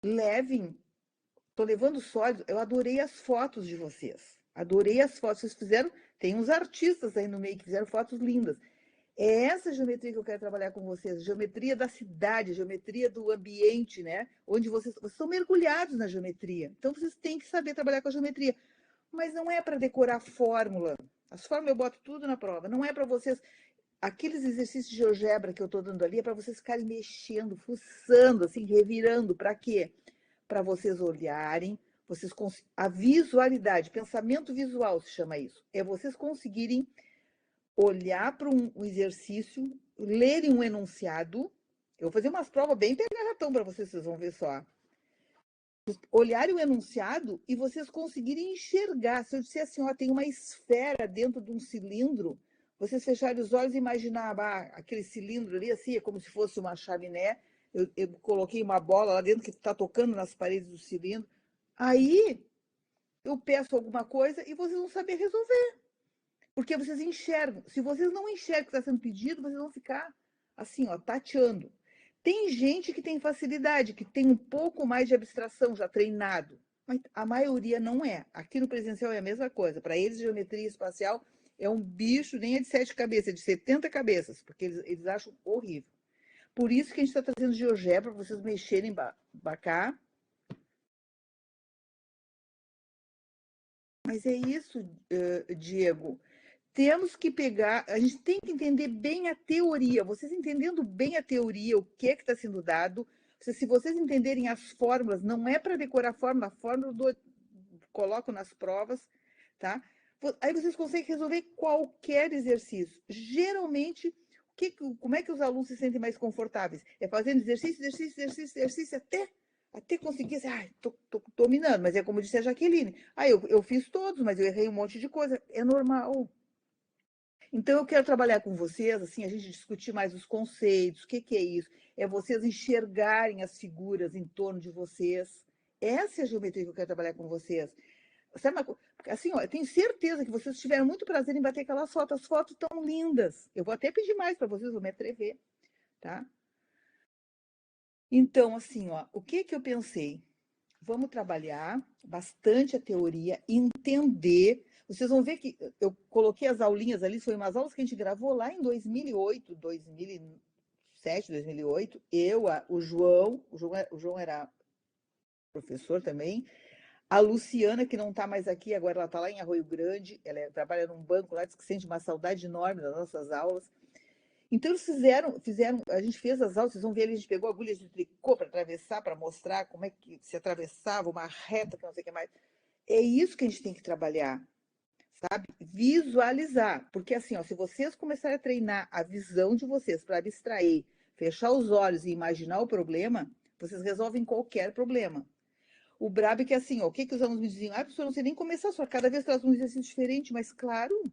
levem, tô levando sólido, eu adorei as fotos de vocês. Adorei as fotos que vocês fizeram. Tem uns artistas aí no meio que fizeram fotos lindas. É essa geometria que eu quero trabalhar com vocês, geometria da cidade, geometria do ambiente, né? Onde vocês são mergulhados na geometria. Então vocês têm que saber trabalhar com a geometria. Mas não é para decorar fórmula. As fórmulas eu boto tudo na prova. Não é para vocês. Aqueles exercícios de GeoGebra que eu estou dando ali é para vocês ficarem mexendo, fuçando, assim, revirando. Para quê? Para vocês olharem, a visualidade, pensamento visual se chama isso. É vocês conseguirem olhar para um exercício, lerem um enunciado. Eu vou fazer umas provas bem pegar-ratão para vocês vão ver só. Olharem o enunciado e vocês conseguirem enxergar. Se eu disser assim, ó, tem uma esfera dentro de um cilindro, vocês fecharem os olhos e imaginar aquele cilindro ali, assim, é como se fosse uma chaminé. Eu coloquei uma bola lá dentro que está tocando nas paredes do cilindro. Aí eu peço alguma coisa e vocês vão saber resolver. Porque vocês enxergam. Se vocês não enxergam o que está sendo pedido, vocês vão ficar assim, ó, tateando. Tem gente que tem facilidade, que tem um pouco mais de abstração já treinado, mas a maioria não é. Aqui no presencial é a mesma coisa. Para eles, geometria espacial é um bicho, nem é de 7 cabeças, é de 70 cabeças, porque eles acham horrível. Por isso que a gente está trazendo GeoGebra para vocês mexerem cá. Mas é isso, Diego. Temos que pegar, a gente tem que entender bem a teoria. Vocês entendendo bem a teoria, o que é que está sendo dado, se vocês entenderem as fórmulas, não é para decorar a fórmula eu coloco nas provas, tá? Aí vocês conseguem resolver qualquer exercício. Geralmente, como é que os alunos se sentem mais confortáveis? É fazendo exercício até conseguir, assim, tô dominando, mas é como disse a Jaqueline. Eu fiz todos, mas eu errei um monte de coisa. É normal. Então, eu quero trabalhar com vocês, assim, a gente discutir mais os conceitos, o que é isso? É vocês enxergarem as figuras em torno de vocês. Essa é a geometria que eu quero trabalhar com vocês. Sabe, assim, ó, eu tenho certeza que vocês tiveram muito prazer em bater aquelas fotos. As fotos tão lindas. Eu vou até pedir mais para vocês, vou me atrever, tá? Então, assim, ó, o que eu pensei? Vamos trabalhar bastante a teoria, entender. Vocês vão ver que eu coloquei as aulinhas ali, foi umas aulas que a gente gravou lá em 2008, 2007, 2008. O João era professor também. A Luciana, que não está mais aqui, agora ela está lá em Arroio Grande, trabalha num banco lá, diz que sente uma saudade enorme das nossas aulas. Então, eles fizeram, a gente fez as aulas, vocês vão ver ali, a gente pegou agulhas de tricô para atravessar, para mostrar como é que se atravessava uma reta, que não sei o que mais. É isso que a gente tem que trabalhar, sabe? Visualizar. Porque assim, ó, se vocês começarem a treinar a visão de vocês para abstrair, fechar os olhos e imaginar o problema, vocês resolvem qualquer problema. O brabo é que assim, ó, o que os alunos me diziam? Professor, não sei nem começar, só cada vez traz um exercício diferente, mas claro,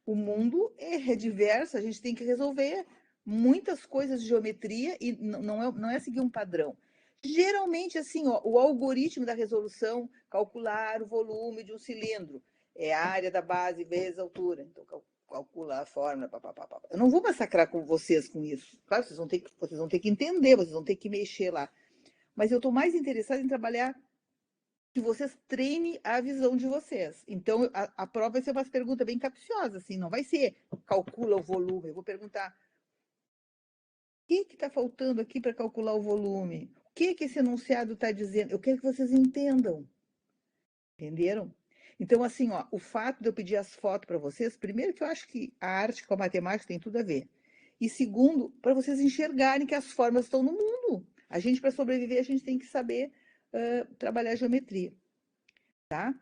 o mundo é diverso, a gente tem que resolver muitas coisas de geometria e não é seguir um padrão. Geralmente, assim, ó, o algoritmo da resolução, calcular o volume de um cilindro, é a área da base vezes a altura. Então, calcular a fórmula. Eu não vou massacrar com vocês com isso. Claro, vocês vão ter que entender, vocês vão ter que mexer lá. Mas eu estou mais interessada em trabalhar que vocês treinem a visão de vocês. Então, a prova vai ser umas perguntas bem capciosas, assim, não vai ser calcula o volume. Eu vou perguntar o que está faltando aqui para calcular o volume? O que esse enunciado está dizendo? Eu quero que vocês entendam. Entenderam? Então, assim, ó, o fato de eu pedir as fotos para vocês, primeiro que eu acho que a arte com a matemática tem tudo a ver. E segundo, para vocês enxergarem que as formas estão no mundo. A gente, para sobreviver, a gente tem que saber trabalhar a geometria, tá?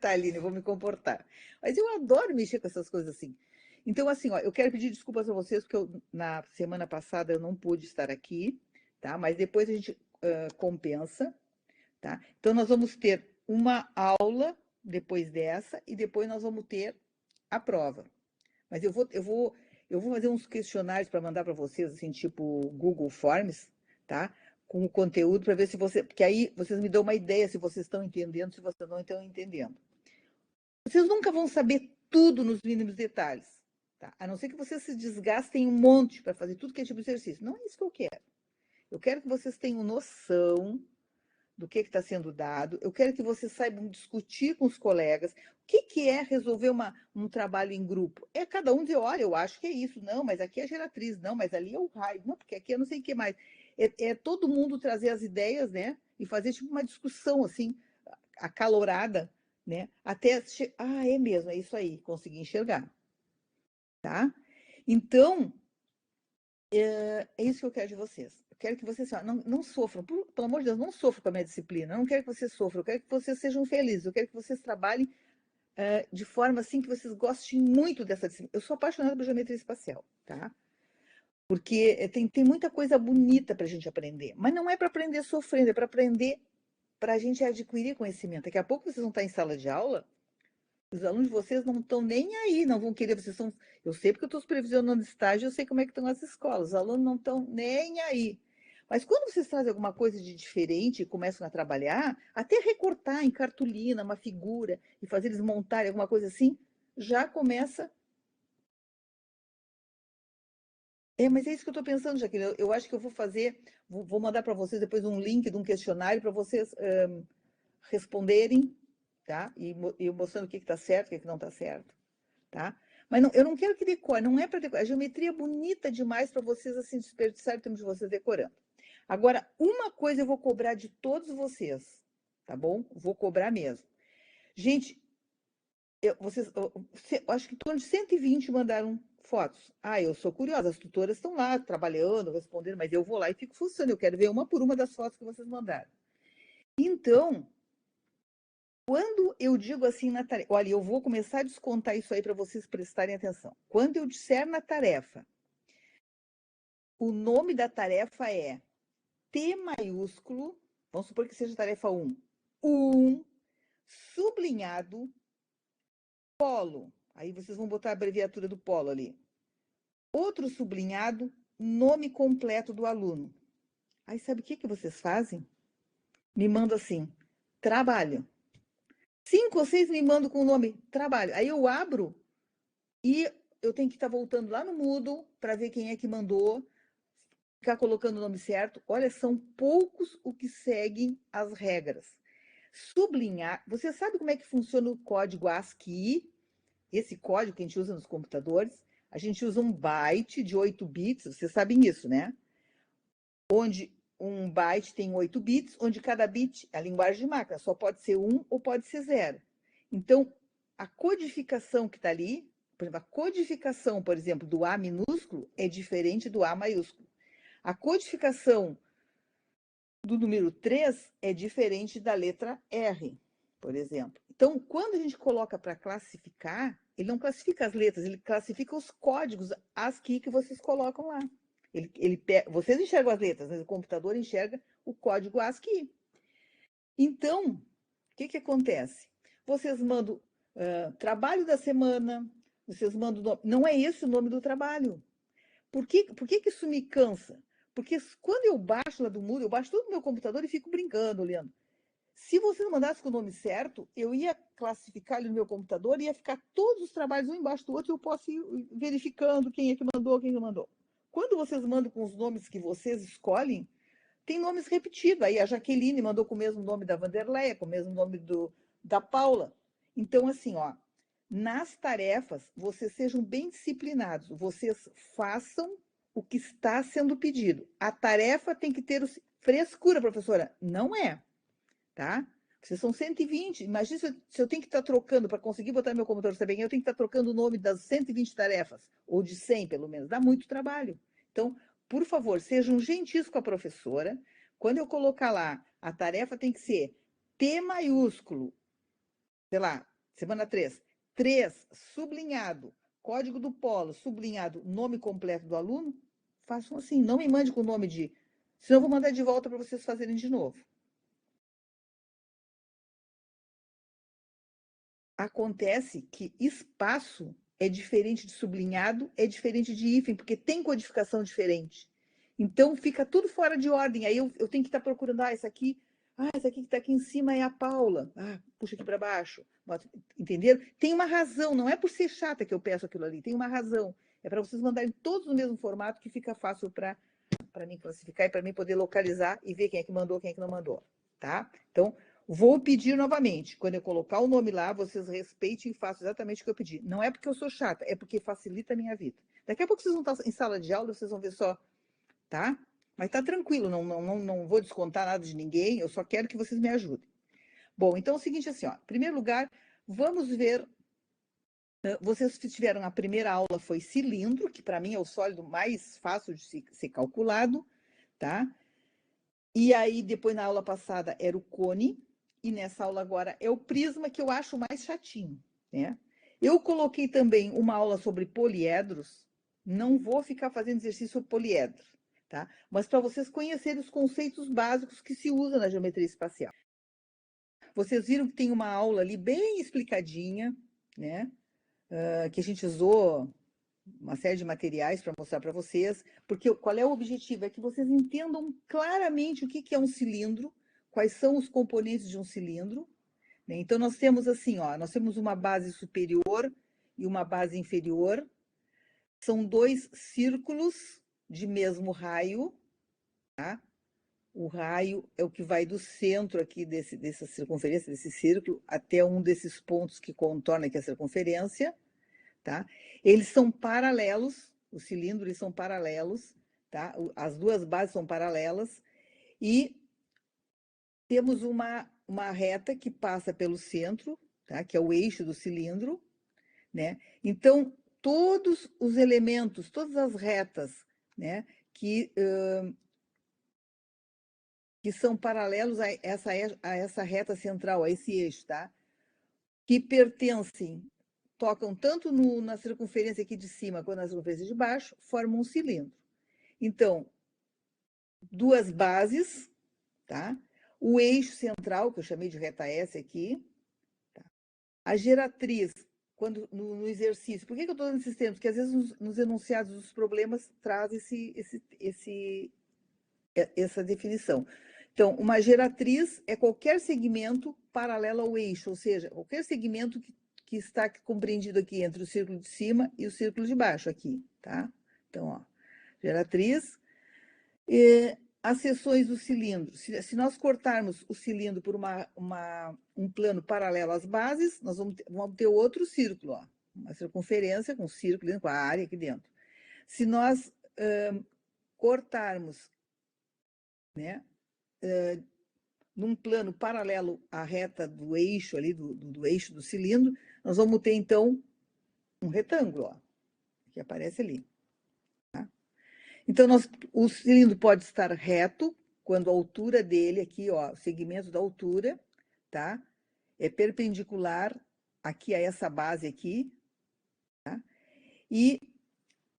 Tá, Aline, eu vou me comportar. Mas eu adoro mexer com essas coisas assim. Então, assim, ó, eu quero pedir desculpas a vocês, porque na semana passada eu não pude estar aqui, tá? Mas depois a gente compensa, tá? Então, nós vamos ter uma aula depois dessa e depois nós vamos ter a prova. Mas eu vou fazer uns questionários para mandar para vocês, assim, tipo Google Forms, tá? Com o conteúdo para ver se você. Porque aí vocês me dão uma ideia se vocês estão entendendo, se vocês não estão entendendo. Vocês nunca vão saber tudo nos mínimos detalhes, tá? A não ser que vocês se desgastem um monte para fazer tudo que é tipo de exercício. Não é isso que eu quero. Eu quero que vocês tenham noção do que está sendo dado, eu quero que vocês saibam discutir com os colegas. O que é resolver um trabalho em grupo? É cada um dizer, olha, eu acho que é isso, não, mas aqui é a geratriz, não, mas ali é o raio, não, porque aqui é não sei o que mais. É todo mundo trazer as ideias, né, e fazer tipo uma discussão, assim, acalorada, né, até, é mesmo, é isso aí, conseguir enxergar, tá? Então, é isso que eu quero de vocês. Eu quero que vocês não sofram, pelo amor de Deus, não sofram com a minha disciplina. Eu não quero que vocês sofram, eu quero que vocês sejam felizes. Eu quero que vocês trabalhem de forma assim que vocês gostem muito dessa disciplina. Eu sou apaixonada por geometria espacial, tá? Porque tem muita coisa bonita para a gente aprender. Mas não é para aprender sofrendo, é para aprender, para a gente adquirir conhecimento. Daqui a pouco vocês vão estar em sala de aula. Os alunos de vocês não estão nem aí, não vão querer, vocês são. Eu sei porque eu estou supervisionando estágio, eu sei como é que estão as escolas. Os alunos não estão nem aí. Mas quando vocês trazem alguma coisa de diferente e começam a trabalhar, até recortar em cartolina uma figura e fazer eles montarem alguma coisa assim, já começa. Mas é isso que eu estou pensando, Jaqueline. Eu acho que eu vou fazer, vou mandar para vocês depois um link de um questionário para vocês responderem, tá? E mostrando o que está certo, o que não está certo. Tá? Mas não, eu não quero que decore, não é para decorar. A geometria é bonita demais para vocês assim desperdiçar o tempo de vocês decorando. Agora, uma coisa eu vou cobrar de todos vocês, tá bom? Vou cobrar mesmo. Gente, eu acho que em torno de 120 mandaram fotos. Eu sou curiosa, as tutoras estão lá trabalhando, respondendo, mas eu vou lá e fico fuçando, eu quero ver uma por uma das fotos que vocês mandaram. Então, quando eu digo assim na tarefa, olha, eu vou começar a descontar isso aí para vocês prestarem atenção. Quando eu disser na tarefa, o nome da tarefa é T maiúsculo, vamos supor que seja tarefa 1, 1, sublinhado, polo. Aí vocês vão botar a abreviatura do polo ali. Outro sublinhado, nome completo do aluno. Aí sabe o que vocês fazem? Me mandam assim, trabalho. 5 ou 6 me mandam com o nome trabalho. Aí eu abro e eu tenho que estar voltando lá no Moodle para ver quem é que mandou, ficar colocando o nome certo. Olha, são poucos o que seguem as regras. Sublinhar. Você sabe como é que funciona o código ASCII? Esse código que a gente usa nos computadores. A gente usa um byte de 8 bits, vocês sabem isso, né? Onde um byte tem 8 bits, onde cada bit, a linguagem de máquina, só pode ser 1 ou pode ser 0. Então, a codificação que está ali, por exemplo, a codificação, por exemplo, do A minúsculo é diferente do A maiúsculo. A codificação do número 3 é diferente da letra R, por exemplo. Então, quando a gente coloca para classificar, ele não classifica as letras, ele classifica os códigos ASCII que vocês colocam lá. Vocês enxergam as letras, mas o computador enxerga o código ASCII. Então, o que acontece? Vocês mandam trabalho da semana, vocês mandam. Não é esse o nome do trabalho. Por que isso me cansa? Porque quando eu baixo lá do Moodle, eu baixo tudo no meu computador e fico brincando, olhando. Se você não mandasse com o nome certo, eu ia classificar ali no meu computador e ia ficar todos os trabalhos um embaixo do outro e eu posso ir verificando quem é que mandou, quem não mandou. Quando vocês mandam com os nomes que vocês escolhem, tem nomes repetidos. Aí a Jaqueline mandou com o mesmo nome da Vanderleia, com o mesmo nome da Paula. Então, assim, nas tarefas, vocês sejam bem disciplinados. Vocês façam o que está sendo pedido. A tarefa tem que ter frescura, professora. Não é, tá? Vocês são 120. Imagina se eu tenho que estar trocando, para conseguir botar meu computador bem, eu tenho que estar trocando o nome das 120 tarefas, ou de 100, pelo menos. Dá muito trabalho. Então, por favor, sejam gentis com a professora. Quando eu colocar lá, a tarefa tem que ser T maiúsculo, sei lá, semana 3, 3, sublinhado, código do polo, sublinhado, nome completo do aluno, façam assim, não me mande com o nome de... Senão eu vou mandar de volta para vocês fazerem de novo. Acontece que espaço é diferente de sublinhado, é diferente de hífen, porque tem codificação diferente. Então, fica tudo fora de ordem. Aí eu tenho que estar procurando, essa aqui que está aqui em cima é a Paula. Puxa aqui para baixo. Entenderam? Tem uma razão, não é por ser chata que eu peço aquilo ali, tem uma razão. É para vocês mandarem todos no mesmo formato que fica fácil para para mim classificar e para mim poder localizar e ver quem é que mandou, quem é que não mandou, tá? Então, vou pedir novamente. Quando eu colocar o nome lá, vocês respeitem e façam exatamente o que eu pedi. Não é porque eu sou chata, é porque facilita a minha vida. Daqui a pouco vocês vão estar em sala de aula, vocês vão ver só, tá? Mas tá tranquilo, não vou descontar nada de ninguém, eu só quero que vocês me ajudem. Bom, então é o seguinte assim, ó. Em primeiro lugar, vamos ver. Vocês tiveram a primeira aula foi cilindro, que para mim é o sólido mais fácil de ser calculado, tá? E aí, depois na aula passada era o cone, e nessa aula agora é o prisma, que eu acho mais chatinho, né? Eu coloquei também uma aula sobre poliedros, não vou ficar fazendo exercício sobre poliedro, tá? Mas para vocês conhecerem os conceitos básicos que se usam na geometria espacial. Vocês viram que tem uma aula ali bem explicadinha, né? Que a gente usou uma série de materiais para mostrar para vocês, porque qual é o objetivo? É que vocês entendam claramente o que é um cilindro, quais são os componentes de um cilindro, né? Então, nós temos assim, ó, nós temos uma base superior e uma base inferior, são dois círculos de mesmo raio, tá? O raio é o que vai do centro aqui dessa circunferência, desse círculo, até um desses pontos que contorna aqui a circunferência, tá? Eles são paralelos, os cilindros são paralelos, tá? As duas bases são paralelas, e temos uma reta que passa pelo centro, tá? Que é o eixo do cilindro, né? Então, todos os elementos, todas as retas, né? Que são paralelos a essa reta central, a esse eixo, tá? Que pertencem, tocam tanto na circunferência aqui de cima quanto na circunferência de baixo, formam um cilindro. Então, duas bases, tá? O eixo central, que eu chamei de reta S aqui, tá? A geratriz, quando no exercício. Por que eu estou dando esses termos? Porque às vezes nos enunciados dos problemas traz essa definição. Então, uma geratriz é qualquer segmento paralelo ao eixo, ou seja, qualquer segmento que está compreendido aqui entre o círculo de cima e o círculo de baixo aqui, tá? Então, ó, geratriz. As seções do cilindro. Se nós cortarmos o cilindro por um plano paralelo às bases, nós vamos ter outro círculo, ó, uma circunferência com círculo, com a área aqui dentro. Se nós cortarmos, né, num plano paralelo à reta do eixo ali, do eixo do cilindro, nós vamos ter, então, um retângulo, ó, que aparece ali. Tá? Então, o cilindro pode estar reto, quando a altura dele, aqui, ó, o segmento da altura, tá? É perpendicular aqui a essa base aqui, tá?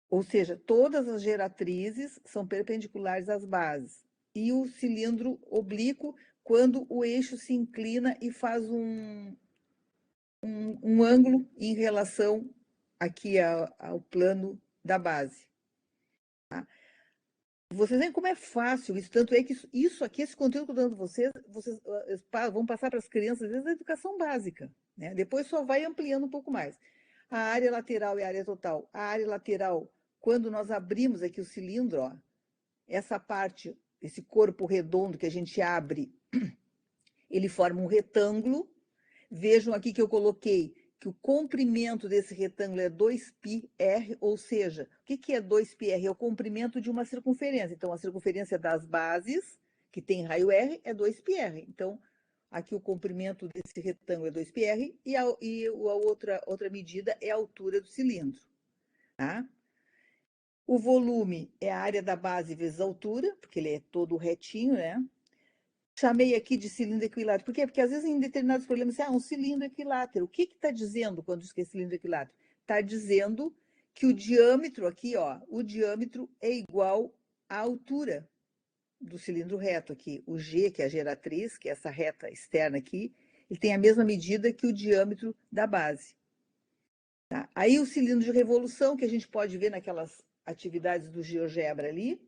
Ou seja, todas as geratrizes são perpendiculares às bases. E o cilindro oblíquo, quando o eixo se inclina e faz um ângulo em relação aqui ao plano da base. Tá? Vocês veem como é fácil isso, tanto é que isso aqui, esse conteúdo que eu estou dando vocês vão passar para as crianças desde a educação básica, né? Depois só vai ampliando um pouco mais. A área lateral e a área total. A área lateral, quando nós abrimos aqui o cilindro, ó, essa parte, esse corpo redondo que a gente abre, ele forma um retângulo. Vejam aqui que eu coloquei que o comprimento desse retângulo é 2πr, ou seja, o que é 2πr? É o comprimento de uma circunferência. Então, a circunferência das bases, que tem raio R, é 2πr. Então, aqui o comprimento desse retângulo é 2πr e a outra medida é a altura do cilindro. Tá? O volume é a área da base vezes a altura, porque ele é todo retinho, né? Chamei aqui de cilindro equilátero. Por quê? Porque às vezes em determinados problemas, um cilindro equilátero. O que está dizendo quando diz que é cilindro equilátero? Está dizendo que o diâmetro aqui, ó, o diâmetro é igual à altura do cilindro reto aqui. O G, que é a geratriz, que é essa reta externa aqui, ele tem a mesma medida que o diâmetro da base. Tá? Aí o cilindro de revolução, que a gente pode ver naquelas atividades do GeoGebra ali,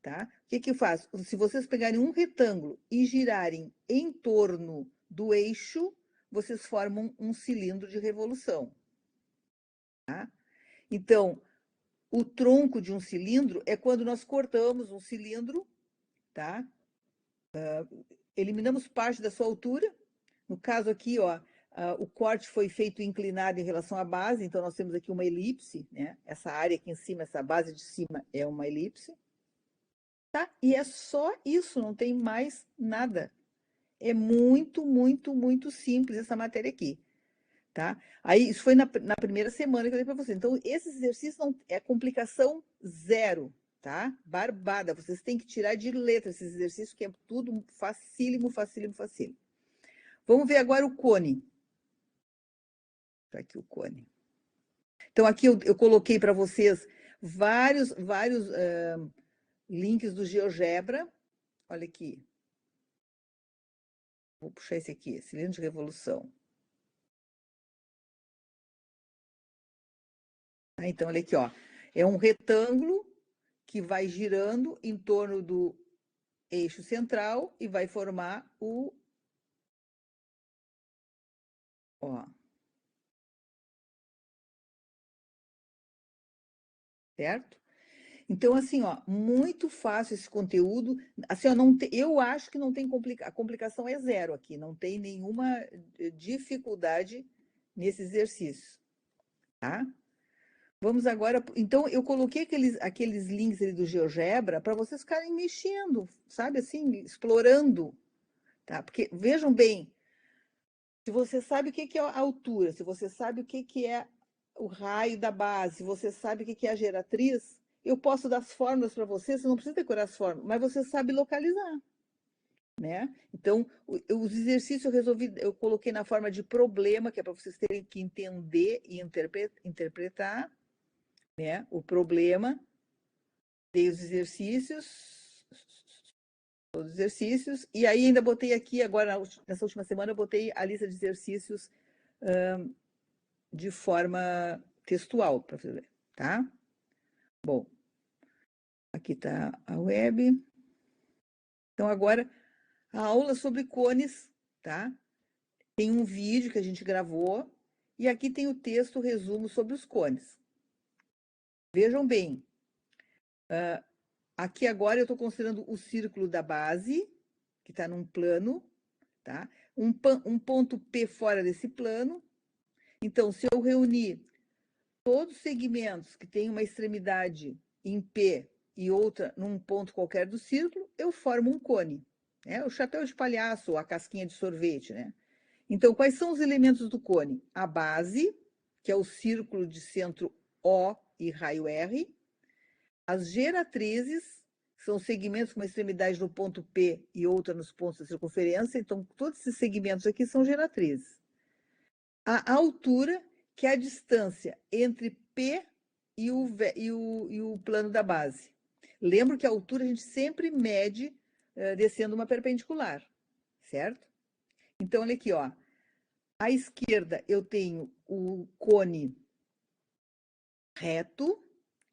tá? O que faz? Se vocês pegarem um retângulo e girarem em torno do eixo, vocês formam um cilindro de revolução. Tá? Então, o tronco de um cilindro é quando nós cortamos um cilindro, tá? Eliminamos parte da sua altura. No caso aqui, ó, o corte foi feito inclinado em relação à base, então nós temos aqui uma elipse, né? Essa área aqui em cima, essa base de cima é uma elipse. Tá? E é só isso, não tem mais nada. É muito, muito, muito simples essa matéria aqui. Tá? Aí, isso foi na primeira semana que eu dei para você. Então, esse exercício não, é complicação zero, tá? Barbada. Vocês têm que tirar de letra esses exercícios, que é tudo facílimo, facílimo, facílimo. Vamos ver agora o cone. Tá aqui o cone. Então, aqui eu coloquei para vocês vários links do GeoGebra. Olha aqui. Vou puxar esse aqui, cilindro de revolução. Então, olha aqui, ó. É um retângulo que vai girando em torno do eixo central e vai formar o... Ó. Certo? Então, assim, ó, muito fácil esse conteúdo. Assim, ó, eu acho que não tem a complicação é zero aqui, não tem nenhuma dificuldade nesse exercício, tá? Vamos agora. Então, eu coloquei aqueles links ali do GeoGebra para vocês ficarem mexendo, sabe assim, explorando, tá? Porque vejam bem, se você sabe o que é a altura, se você sabe o que é o raio da base, se você sabe o que é a geratriz, eu posso dar as fórmulas para você não precisa decorar as fórmulas, mas você sabe localizar, né? Então, os exercícios eu coloquei na forma de problema, que é para vocês terem que entender e interpretar, né? O problema, dei os exercícios, todos os exercícios, e aí ainda botei aqui, agora, nessa última semana, eu botei a lista de exercícios de forma textual para você ver, tá? Bom, aqui está a web. Então, agora, a aula sobre cones, tá? Tem um vídeo que a gente gravou, e aqui tem o texto, o resumo sobre os cones. Vejam bem, aqui agora eu estou considerando o círculo da base, que está num plano, tá? Um ponto P fora desse plano. Então, se eu reunir todos os segmentos que têm uma extremidade em P e outra num ponto qualquer do círculo, eu formo um cone. Né? O chapéu de palhaço, ou a casquinha de sorvete, né? Então, quais são os elementos do cone? A base, que é o círculo de centro O e raio R. As geratrizes, são segmentos com uma extremidade no ponto P e outra nos pontos da circunferência. Então, todos esses segmentos aqui são geratrizes. A altura, que é a distância entre P e o plano da base. Lembro que a altura a gente sempre mede descendo uma perpendicular, certo? Então, olha aqui, ó. À esquerda eu tenho o cone reto.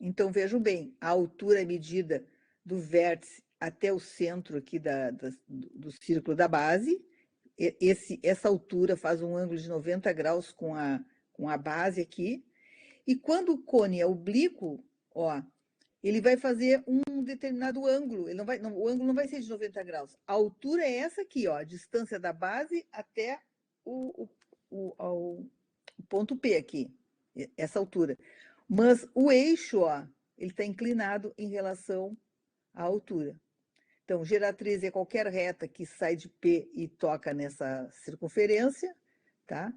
Então, vejam bem, a altura é medida do vértice até o centro aqui do círculo da base. Essa altura faz um ângulo de 90 graus com a base aqui. E quando o cone é oblíquo, ó, ele vai fazer um determinado ângulo. O ângulo não vai ser de 90 graus. A altura é essa aqui, ó, a distância da base até o ponto P aqui, essa altura. Mas o eixo, ó, ele está inclinado em relação à altura. Então, geratriz é qualquer reta que sai de P e toca nessa circunferência, tá?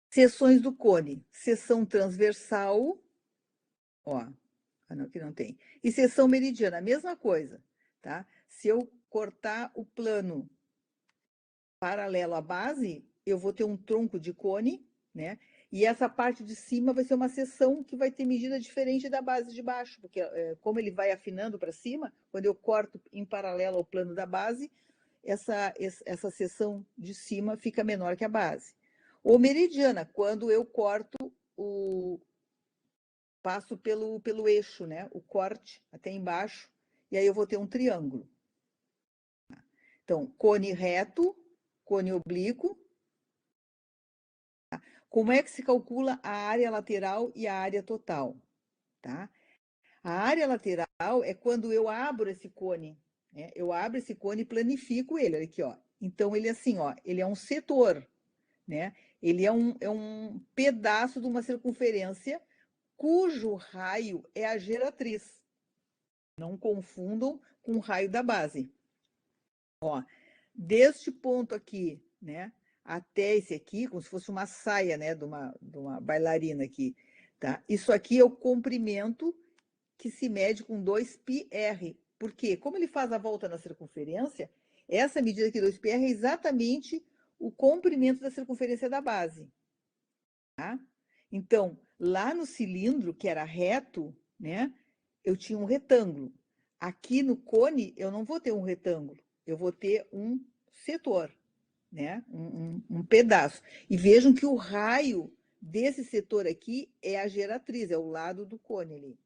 Seções do cone, seção transversal, ó, não, aqui não tem. E seção meridiana, a mesma coisa, tá? Se eu cortar o plano paralelo à base, eu vou ter um tronco de cone, né? E essa parte de cima vai ser uma seção que vai ter medida diferente da base de baixo, porque como ele vai afinando para cima, quando eu corto em paralelo ao plano da base, essa seção de cima fica menor que a base. Ou meridiana, quando eu corto passo pelo eixo, né? O corte até embaixo, e aí eu vou ter um triângulo. Então, cone reto, cone oblíquo. Como é que se calcula a área lateral e a área total? tá? A área lateral é quando eu abro esse cone, né? Eu abro esse cone e planifico ele, olha aqui, ó. Então, ele é assim, ó, ele é um setor, né? Ele é um pedaço de uma circunferência cujo raio é a geratriz. Não confundam com o raio da base. Ó, deste ponto aqui, né, até esse aqui, como se fosse uma saia, né, de uma bailarina aqui, tá? Isso aqui é o comprimento que se mede com 2πr. Por quê? Como ele faz a volta na circunferência, essa medida aqui, 2πr, é exatamente o comprimento da circunferência da base, tá? Então, lá no cilindro, que era reto, né, eu tinha um retângulo. Aqui no cone, eu não vou ter um retângulo, eu vou ter um setor, né, um pedaço. E vejam que o raio desse setor aqui é a geratriz, é o lado do cone ali,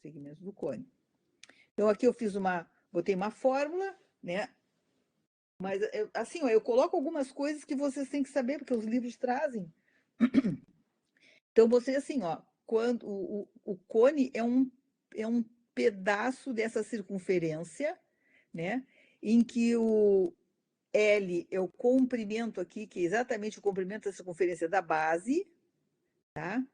segmento do cone. Então, aqui eu botei uma fórmula, né, mas, assim, ó, eu coloco algumas coisas que vocês têm que saber, porque os livros trazem. Então, você, assim, ó, quando o cone é um pedaço dessa circunferência, né? Em que o L é o comprimento aqui, que é exatamente o comprimento da circunferência da base, tá?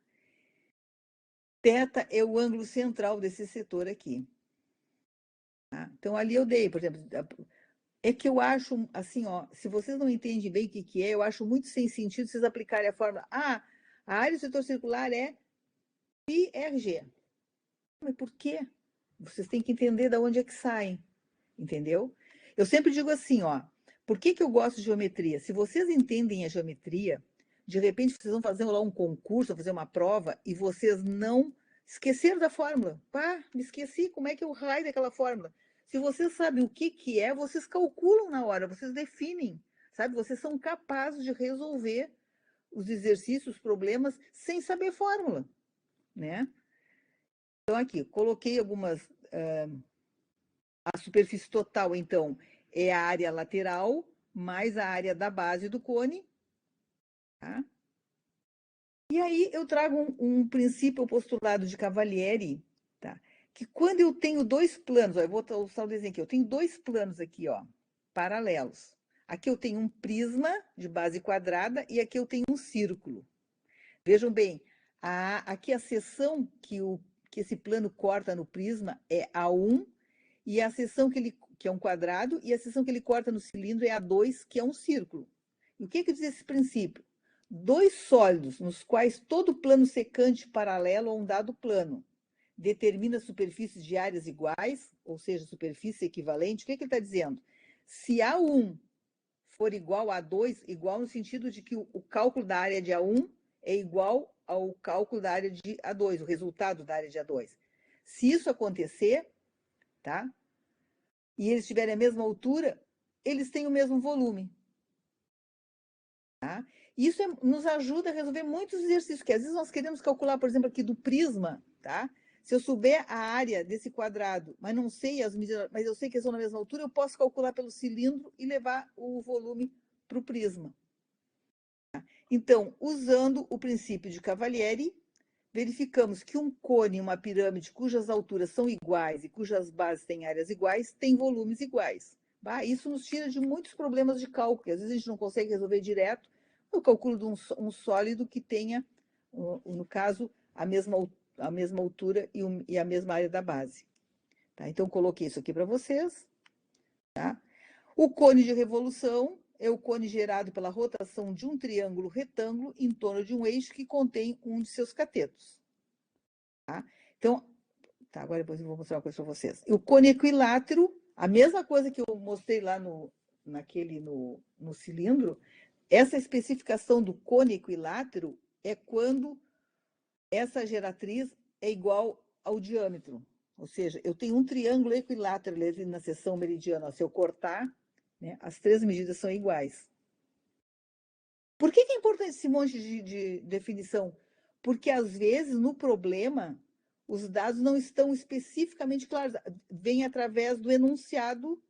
Θ é o ângulo central desse setor aqui. Tá? Então, ali eu dei, por exemplo, é que eu acho, assim, ó, se vocês não entendem bem o que é, eu acho muito sem sentido vocês aplicarem a fórmula. Ah, a área do setor circular é πrg. Mas por quê? Vocês têm que entender de onde é que saem, entendeu? Eu sempre digo assim, ó, por que eu gosto de geometria? Se vocês entendem a geometria, de repente vocês vão fazer lá um concurso, vão fazer uma prova, e vocês não esqueceram da fórmula. Pá, me esqueci, como é que é o raio daquela fórmula? Se vocês sabem o que é, vocês calculam na hora, vocês definem, sabe? Vocês são capazes de resolver os exercícios, os problemas, sem saber fórmula, né? Então, aqui, coloquei algumas. A superfície total, então, é a área lateral mais a área da base do cone. Tá? E aí eu trago um princípio, o postulado de Cavalieri, tá? Que quando eu tenho dois planos, ó, eu vou usar o desenho aqui, eu tenho dois planos aqui, ó, paralelos. Aqui eu tenho um prisma de base quadrada e aqui eu tenho um círculo. Vejam bem, aqui a seção que esse plano corta no prisma é A1, e a seção que é um quadrado, e a seção que ele corta no cilindro é A2, que é um círculo. E o que diz esse princípio? Dois sólidos, nos quais todo plano secante paralelo a um dado plano determina superfícies de áreas iguais, ou seja, superfície equivalente, o que ele está dizendo? Se A1 for igual a A2, igual no sentido de que o cálculo da área de A1 é igual ao cálculo da área de A2, o resultado da área de A2. Se isso acontecer, tá? E eles tiverem a mesma altura, eles têm o mesmo volume. Tá? Isso nos ajuda a resolver muitos exercícios, que às vezes nós queremos calcular, por exemplo, aqui do prisma, tá? Se eu souber a área desse quadrado, mas não sei as medidas, mas eu sei que eles são na mesma altura, eu posso calcular pelo cilindro e levar o volume para o prisma. Tá? Então, usando o princípio de Cavalieri, verificamos que um cone e uma pirâmide cujas alturas são iguais e cujas bases têm áreas iguais, têm volumes iguais. Isso nos tira de muitos problemas de cálculo, que às vezes a gente não consegue resolver direto. O cálculo de um sólido que tenha, no caso, a mesma altura e a mesma área da base. Tá? Então, coloquei isso aqui para vocês. Tá? O cone de revolução é o cone gerado pela rotação de um triângulo retângulo em torno de um eixo que contém um de seus catetos. Tá? Então, agora depois eu vou mostrar uma coisa para vocês. O cone equilátero, a mesma coisa que eu mostrei lá no cilindro, essa especificação do cone equilátero é quando essa geratriz é igual ao diâmetro. Ou seja, eu tenho um triângulo equilátero ali na seção meridiana. Se eu cortar, né, as três medidas são iguais. Por que é importante esse monte de definição? Porque, às vezes, no problema, os dados não estão especificamente claros. Vem através do enunciado.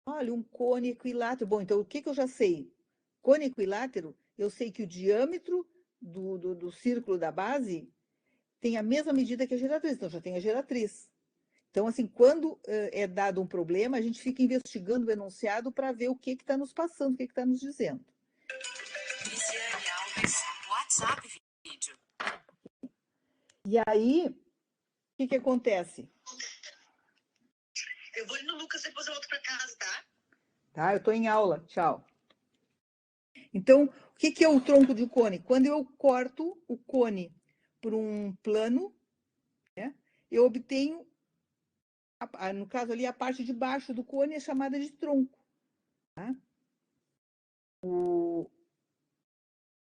Olha, um cone equilátero. Bom, então, o que eu já sei? Cone equilátero, eu sei que o diâmetro do círculo da base tem a mesma medida que a geratriz, então já tem a geratriz. Então, assim, quando é dado um problema, a gente fica investigando o enunciado para ver o que está nos passando, o que está nos dizendo. Lisiane Alves, WhatsApp vídeo. E aí, o que acontece? Eu vou ir no Lucas, depois eu volto para casa, tá? Tá, eu estou em aula, tchau. Então, o que é o tronco de cone? Quando eu corto o cone por um plano, né, eu obtenho, no caso ali, a parte de baixo do cone é chamada de tronco. Tá?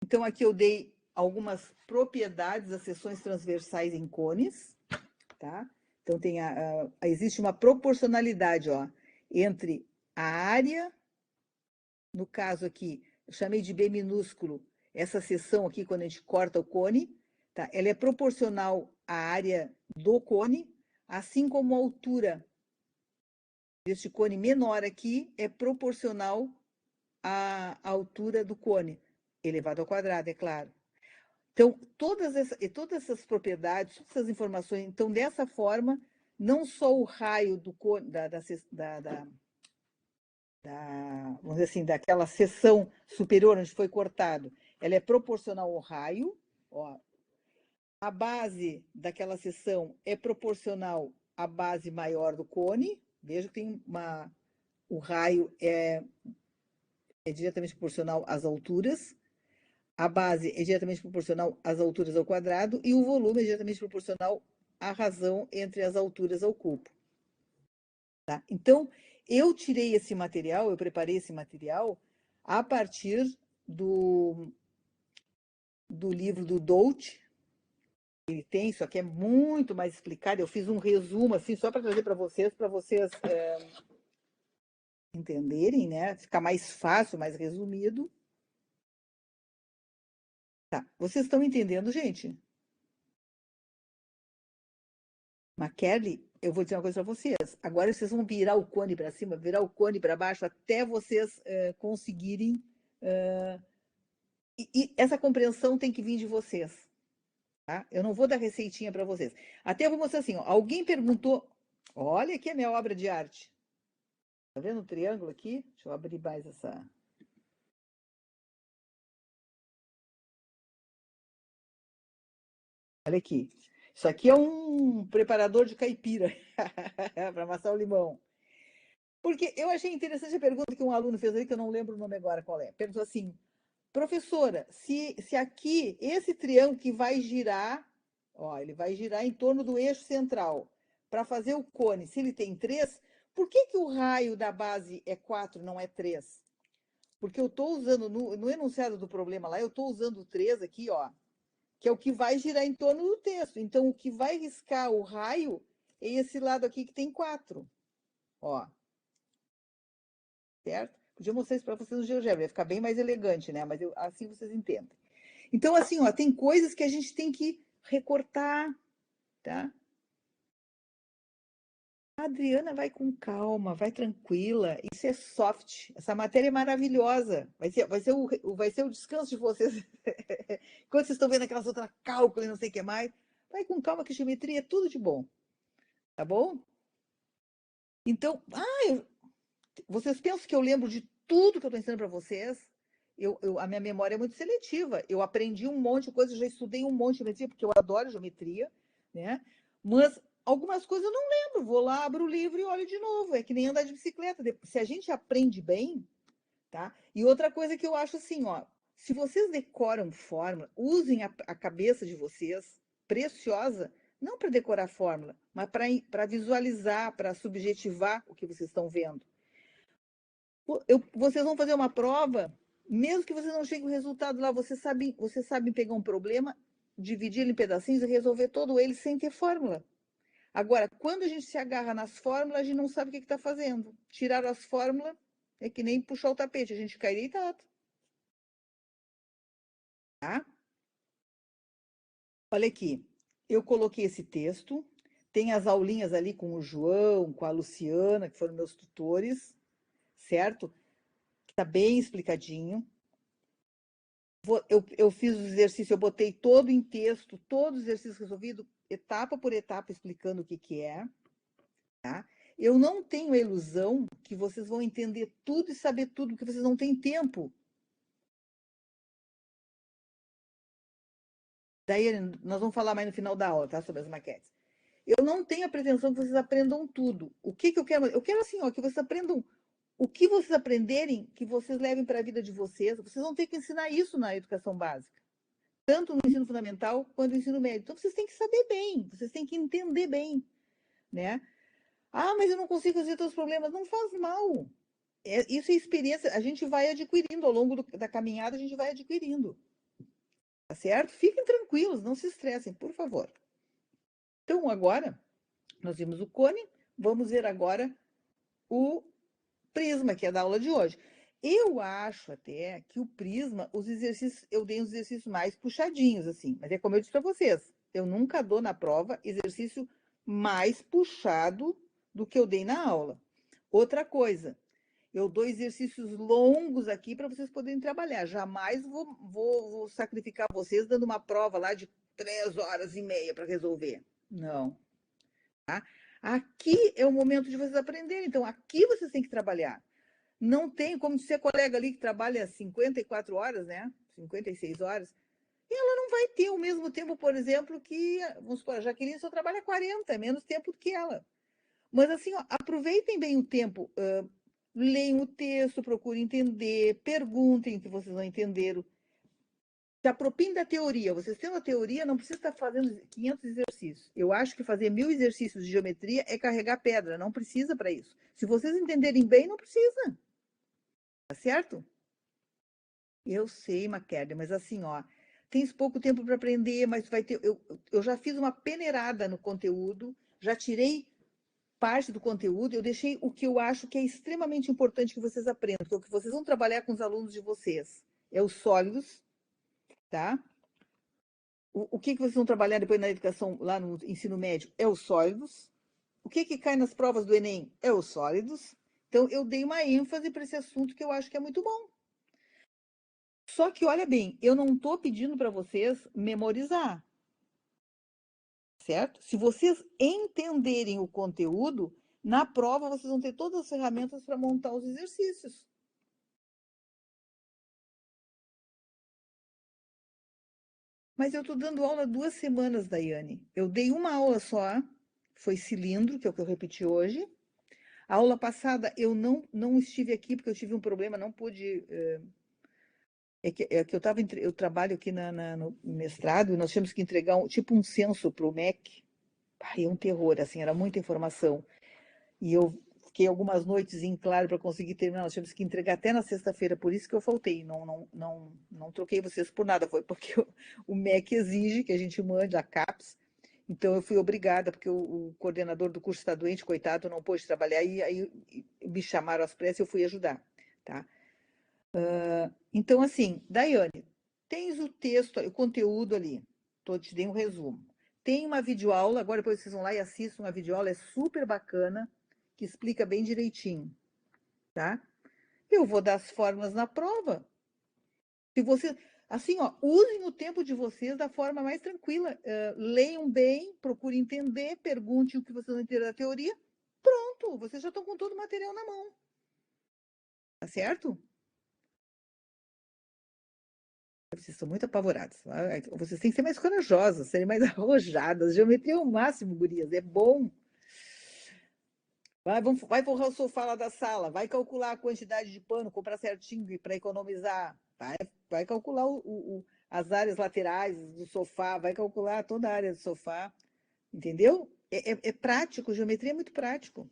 Então, aqui eu dei algumas propriedades das seções transversais em cones. Tá? Então, existe uma proporcionalidade entre a área, no caso aqui, eu chamei de B minúsculo, essa seção aqui, quando a gente corta o cone, tá? Ela é proporcional à área do cone, assim como a altura deste cone menor aqui é proporcional à altura do cone, elevado ao quadrado, é claro. Então, todas essas propriedades, todas essas informações, então, dessa forma, não só o raio do cone, vamos dizer assim, daquela seção superior onde foi cortado, ela é proporcional ao raio, ó. A base daquela seção é proporcional à base maior do cone. Veja que tem o raio é diretamente proporcional às alturas, a base é diretamente proporcional às alturas ao quadrado e o volume é diretamente proporcional à razão entre as alturas ao cubo. Tá? Então, eu tirei esse material, eu preparei esse material a partir do livro do Dolce. Ele tem, isso aqui é muito mais explicado. Eu fiz um resumo, assim, só para trazer para vocês entenderem, né? Ficar mais fácil, mais resumido. Tá, vocês estão entendendo, gente? McKelly, eu vou dizer uma coisa para vocês. Agora vocês vão virar o cone para cima, virar o cone para baixo, até vocês conseguirem. E essa compreensão tem que vir de vocês. Tá? Eu não vou dar receitinha para vocês. Até eu vou mostrar assim: ó, alguém perguntou. Olha aqui a minha obra de arte. Tá vendo o triângulo aqui? Deixa eu abrir mais essa. Olha aqui. Isso aqui é um preparador de caipira para amassar o limão. Porque eu achei interessante a pergunta que um aluno fez ali, que eu não lembro o nome agora qual é. Perguntou assim: professora, se aqui esse triângulo que vai girar, ó, ele vai girar em torno do eixo central para fazer o cone, se ele tem 3, por que o raio da base é 4, não é 3? Porque eu estou usando, no enunciado do problema lá, eu estou usando o 3 aqui, ó, que é o que vai girar em torno do texto. Então, o que vai riscar o raio é esse lado aqui que tem 4. Ó. Certo? Podia mostrar isso para vocês no GeoGebra, ia ficar bem mais elegante, né? Mas assim vocês entendem. Então, assim, ó, tem coisas que a gente tem que recortar, tá? A Adriana vai com calma, vai tranquila. Isso é soft. Essa matéria é maravilhosa. Vai ser o descanso de vocês. Quando vocês estão vendo aquelas outras cálculos e não sei o que mais, vai com calma que geometria é tudo de bom. Tá bom? Então, vocês pensam que eu lembro de tudo que eu estou ensinando para vocês? A minha memória é muito seletiva. Eu aprendi um monte de coisa, já estudei um monte de geometria, porque eu adoro geometria, né? Mas algumas coisas eu não lembro. Vou lá, abro o livro e olho de novo. É que nem andar de bicicleta. Se a gente aprende bem, tá? E outra coisa que eu acho assim, ó, se vocês decoram fórmula, usem a cabeça de vocês, preciosa, não para decorar fórmula, mas para visualizar, para subjetivar o que vocês estão vendo. Vocês vão fazer uma prova, mesmo que vocês não cheguem o resultado lá, vocês sabem pegar um problema, dividir ele em pedacinhos e resolver todo ele sem ter fórmula. Agora, quando a gente se agarra nas fórmulas, a gente não sabe o que está fazendo. Tirar as fórmulas é que nem puxar o tapete, a gente cai deitado. Tá? Olha aqui, eu coloquei esse texto, tem as aulinhas ali com o João, com a Luciana, que foram meus tutores, certo? Está bem explicadinho. Eu fiz o exercício, eu botei todo em texto, todos os exercícios resolvidos, etapa por etapa, explicando o que, que é. Tá? Eu não tenho a ilusão que vocês vão entender tudo e saber tudo, porque vocês não têm tempo. Daí nós vamos falar mais no final da aula, tá? Sobre as maquetes. Eu não tenho a pretensão que vocês aprendam tudo. O que, que eu quero? Eu quero assim, ó, que vocês aprendam o que vocês aprenderem, que vocês levem para a vida de vocês. Vocês vão ter que ensinar isso na educação básica, tanto no ensino fundamental quanto no ensino médio. Então vocês têm que saber bem, vocês têm que entender bem, né? Ah, mas eu não consigo resolver todos os problemas. Não faz mal. Isso é experiência, a gente vai adquirindo ao longo da caminhada, a gente vai adquirindo. Tá certo? Fiquem tranquilos, não se estressem, por favor. Então, agora, nós vimos o cone, vamos ver agora o prisma, que é da aula de hoje. Eu acho até que o prisma, os exercícios, eu dei uns exercícios mais puxadinhos, assim, mas é como eu disse para vocês, eu nunca dou na prova exercício mais puxado do que eu dei na aula. Outra coisa, eu dou exercícios longos aqui para vocês poderem trabalhar. Jamais vou sacrificar vocês dando uma prova lá de 3 horas e meia para resolver. Não. Tá? Aqui é o momento de vocês aprenderem. Então, aqui vocês têm que trabalhar. Não tem como ser colega ali que trabalha 54 horas, né? 56 horas. E ela não vai ter o mesmo tempo, por exemplo, que, vamos supor, a Jaqueline só trabalha 40, é menos tempo do que ela. Mas assim, ó, aproveitem bem o tempo. Leiam o texto, procurem entender, perguntem o que vocês não entenderam. Se apropiem da teoria. Vocês tendo a teoria, não precisa estar fazendo 500 exercícios. Eu acho que fazer 1000 exercícios de geometria é carregar pedra. Não precisa para isso. Se vocês entenderem bem, não precisa. Tá certo? Eu sei, Maquerde, mas assim, ó, tens pouco tempo para aprender, mas vai ter. Eu já fiz uma peneirada no conteúdo, já tirei parte do conteúdo, eu deixei o que eu acho que é extremamente importante que vocês aprendam, que é o que vocês vão trabalhar com os alunos de vocês. É os sólidos, tá? O que vocês vão trabalhar depois na educação, lá no ensino médio? É os sólidos. O que cai nas provas do Enem? É os sólidos. Então, eu dei uma ênfase para esse assunto que eu acho que é muito bom. Só que, olha bem, eu não estou pedindo para vocês memorizar, certo? Se vocês entenderem o conteúdo, na prova vocês vão ter todas as ferramentas para montar os exercícios. Mas eu estou dando aula 2 semanas, Daiane. Eu dei uma aula só, foi cilindro, que é o que eu repeti hoje. A aula passada eu não estive aqui porque eu tive um problema, não pude. É que eu trabalho aqui no mestrado e nós tínhamos que entregar tipo um censo para o MEC. Ai, é um terror, assim, era muita informação. E eu fiquei algumas noites em claro para conseguir terminar. Nós tínhamos que entregar até na sexta-feira, por isso que eu faltei. Não troquei vocês por nada, foi porque o MEC exige que a gente mande a CAPES. Então eu fui obrigada, porque o coordenador do curso está doente, coitado, não pôde trabalhar, e aí me chamaram às pressas e eu fui ajudar, tá? Então, assim, Daiane, tens o texto, o conteúdo ali, te dei um resumo. Tem uma videoaula, agora depois vocês vão lá e assistam a videoaula, é super bacana, que explica bem direitinho, tá? Eu vou dar as fórmulas na prova. Se vocês, assim, ó, usem o tempo de vocês da forma mais tranquila. Leiam bem, procurem entender, perguntem o que vocês não entenderam da teoria. Pronto, vocês já estão com todo o material na mão. Tá certo? Vocês são muito apavorados. Vocês têm que ser mais corajosas, serem mais arrojadas. Geometria é o máximo, gurias. É bom. Vai forrar o sofá lá da sala. Vai calcular a quantidade de pano, comprar certinho para economizar. Vai calcular as áreas laterais do sofá. Vai calcular toda a área do sofá. Entendeu? É prático. Geometria é muito prático.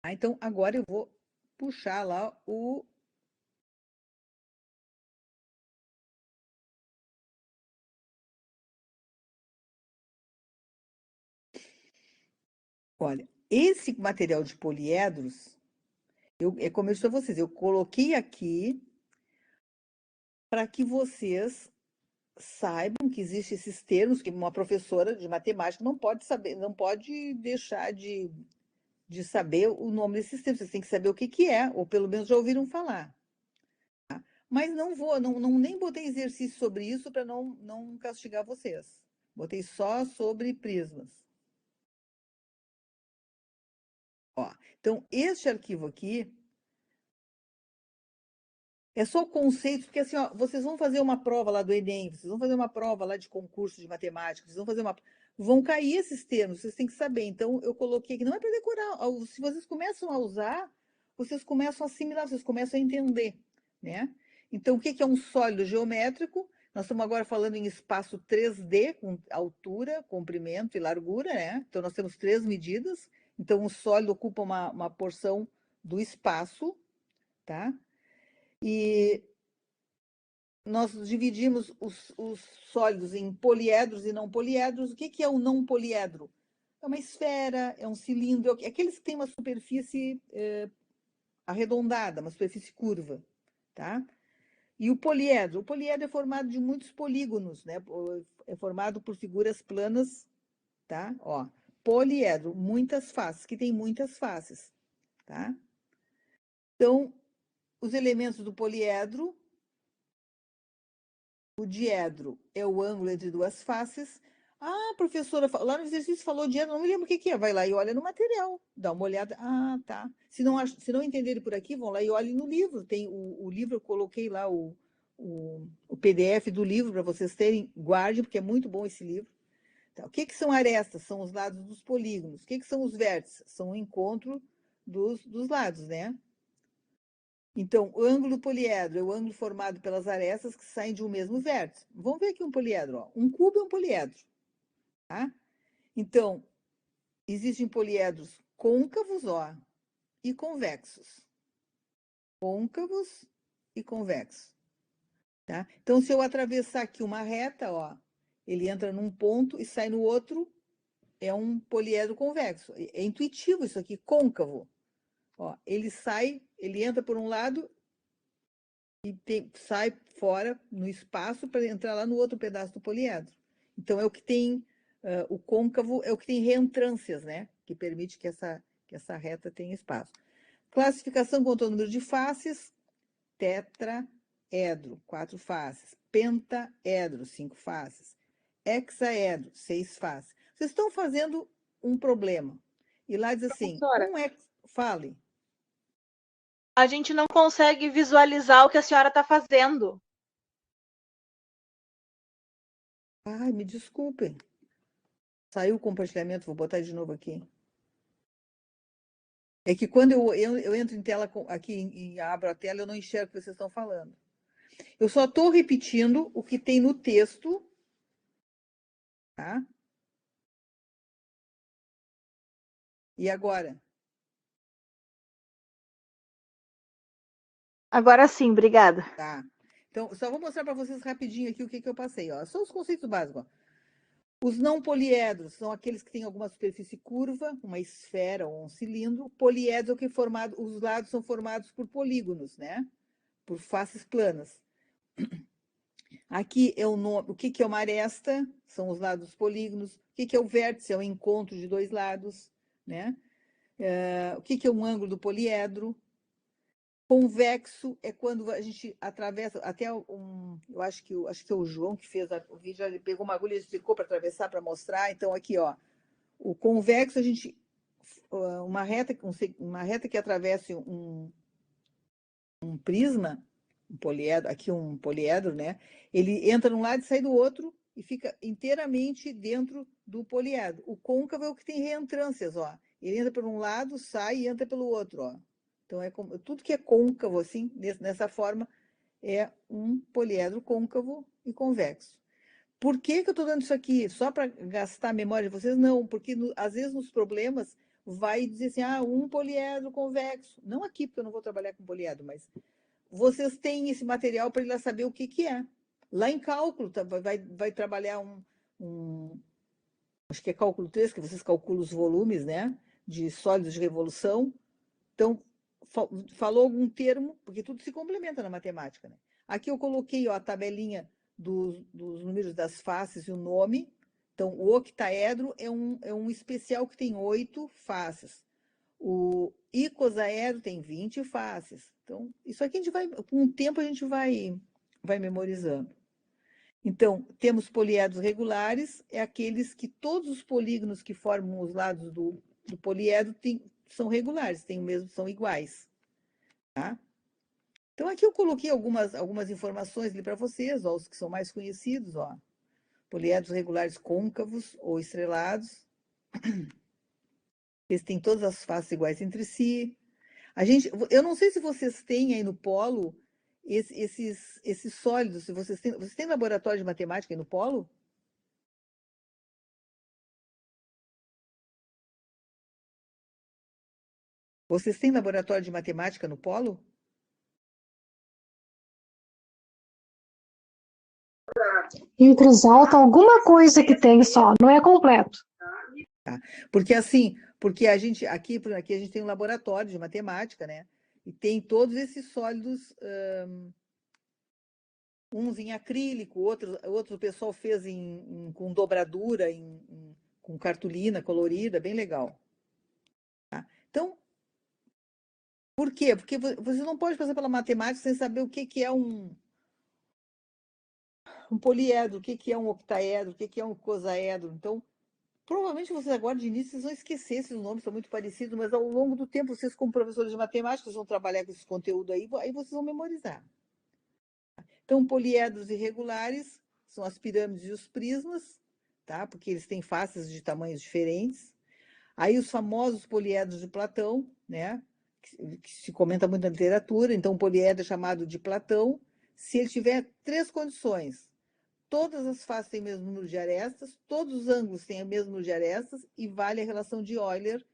Então, agora eu vou puxar lá o... Olha, esse material de poliedros, é como eu disse a vocês, eu coloquei aqui para que vocês saibam que existem esses termos que uma professora de matemática não pode saber, não pode deixar de saber o nome desses termos. Vocês têm que saber o que é, ou pelo menos já ouviram falar. Tá? Mas não vou, nem botei exercício sobre isso para não castigar vocês. Botei só sobre prismas. Ó, então, este arquivo aqui é só conceito, porque assim, ó, vocês vão fazer uma prova lá do Enem, vocês vão fazer uma prova lá de concurso de matemática, vocês vão fazer uma. Vão cair esses termos, vocês têm que saber. Então, eu coloquei aqui, não é para decorar. Se vocês começam a usar, vocês começam a assimilar, vocês começam a entender, né? Então, o que é um sólido geométrico? Nós estamos agora falando em espaço 3D, com altura, comprimento e largura, né? Então, nós temos 3 medidas. Então, um sólido ocupa uma porção do espaço, tá? E nós dividimos os sólidos em poliedros e não poliedros. O que é o não poliedro? É uma esfera, é um cilindro, é aqueles que têm uma superfície arredondada, uma superfície curva, tá? E o poliedro é formado de muitos polígonos, né? É formado por figuras planas, tá? Ó, poliedro, muitas faces, que tem muitas faces, tá? Então, os elementos do poliedro, o diedro é o ângulo entre duas faces. Ah, professora, lá no exercício falou diedro, não me lembro o que é. Vai lá e olha no material, dá uma olhada. Ah, tá. Se não entenderem por aqui, vão lá e olhem no livro. Tem o livro, eu coloquei lá o PDF do livro para vocês terem. Guarde, porque é muito bom esse livro. Tá. O que são arestas? São os lados dos polígonos. O que são os vértices? São o encontro dos lados, né? Então, o ângulo poliedro é o ângulo formado pelas arestas que saem de um mesmo vértice. Vamos ver aqui um poliedro. Ó. Um cubo é um poliedro. Tá? Então, existem poliedros côncavos, ó, e convexos. Côncavos e convexos. Tá? Então, se eu atravessar aqui uma reta, ó, ele entra num ponto e sai no outro, é um poliedro convexo. É intuitivo isso aqui, côncavo. Ó, ele entra por um lado e sai fora no espaço para entrar lá no outro pedaço do poliedro. Então, é o que tem, o côncavo é o que tem reentrâncias, né? Que permite que essa reta tenha espaço. Classificação quanto ao número de faces, tetraedro, 4 faces. Pentaedro, 5 faces. Hexaedro, 6 faces. Vocês estão fazendo um problema. E lá diz assim, Professora, fale. a gente não consegue visualizar o que a senhora está fazendo. Ai, me desculpem. Saiu o compartilhamento, vou botar de novo aqui. É que quando eu entro em tela aqui e abro a tela, eu não enxergo o que vocês estão falando. Eu só estou repetindo o que tem no texto, tá? E agora? Agora sim, obrigada. Tá. Então, só vou mostrar para vocês rapidinho aqui o que eu passei. Ó. São os conceitos básicos. Ó. Os não poliedros são aqueles que têm alguma superfície curva, uma esfera ou um cilindro. Poliedro é o que é formado, os lados são formados por polígonos, né? Por faces planas. Aqui é o nome, o que é uma aresta? São os lados dos polígonos. O que é o vértice? É o encontro de dois lados, né? O que é um ângulo do poliedro? Convexo é quando a gente atravessa, até eu acho que é o João que fez o vídeo, ele pegou uma agulha e explicou para atravessar, para mostrar. Então, aqui, ó, o convexo, uma reta que atravessa um prisma, um poliedro, aqui um poliedro, né? Ele entra num lado e sai do outro e fica inteiramente dentro do poliedro. O côncavo é o que tem reentrâncias, ó. Ele entra por um lado, sai e entra pelo outro, ó. Então, tudo que é côncavo, assim, nessa forma, é um poliedro côncavo e convexo. Por que eu estou dando isso aqui? Só para gastar a memória de vocês? Não, porque às vezes nos problemas vai dizer assim, um poliedro convexo. Não aqui, porque eu não vou trabalhar com poliedro, mas vocês têm esse material para ir lá saber o que é. Lá em cálculo, vai trabalhar acho que é cálculo 3, que vocês calculam os volumes, né? De sólidos de revolução. Então, falou algum termo, porque tudo se complementa na matemática, né? Aqui eu coloquei ó, a tabelinha dos números das faces e o nome. Então, o octaedro é um especial que tem 8 faces. O icosaedro tem 20 faces. Então, isso aqui a gente vai, com o tempo a gente vai memorizando. Então, temos poliedros regulares, é aqueles que todos os polígonos que formam os lados do poliedro são regulares, são iguais. Tá? Então, aqui eu coloquei algumas informações ali para vocês, ó, os que são mais conhecidos, ó. Poliedros regulares côncavos ou estrelados. Eles têm todas as faces iguais entre si. Eu não sei se vocês têm aí no polo esses sólidos, se vocês têm laboratório de matemática aí no polo? Vocês têm laboratório de matemática no polo? Em Cruz Alta, alguma coisa que tem só, não é completo. Tá. Porque assim, porque a gente aqui a gente tem um laboratório de matemática, né? E tem todos esses sólidos, uns em acrílico, outros o pessoal fez com dobradura, com cartolina colorida, bem legal. Tá? Então, por quê? Porque você não pode passar pela matemática sem saber o que é um poliedro, o que é um octaedro, o que é um icosaedro. Então, provavelmente vocês agora de início vocês vão esquecer esses nomes, são muito parecidos, mas ao longo do tempo, vocês como professores de matemática, vocês vão trabalhar com esse conteúdo aí vocês vão memorizar. Então, poliedros irregulares são as pirâmides e os prismas, tá? Porque eles têm faces de tamanhos diferentes. Aí os famosos poliedros de Platão, né? Que se comenta muito na literatura. Então, o poliedro é chamado de Platão se ele tiver 3 condições. Todas as faces têm o mesmo número de arestas, todos os ângulos têm o mesmo número de arestas e vale a relação de Euler,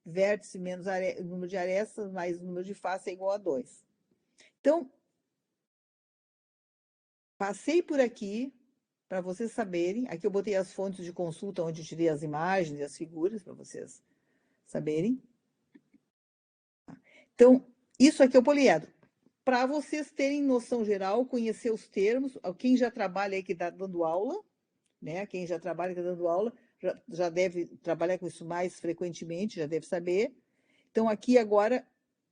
vértice menos número de arestas mais número de faces é igual a 2. Então, passei por aqui para vocês saberem. Aqui eu botei as fontes de consulta onde eu tirei as imagens e as figuras para vocês saberem. Então, isso aqui é o poliedro. Para vocês terem noção geral, conhecer os termos, quem já trabalha aí que está dando aula, né? Quem já trabalha que está dando aula, já deve trabalhar com isso mais frequentemente, já deve saber. Então, aqui agora,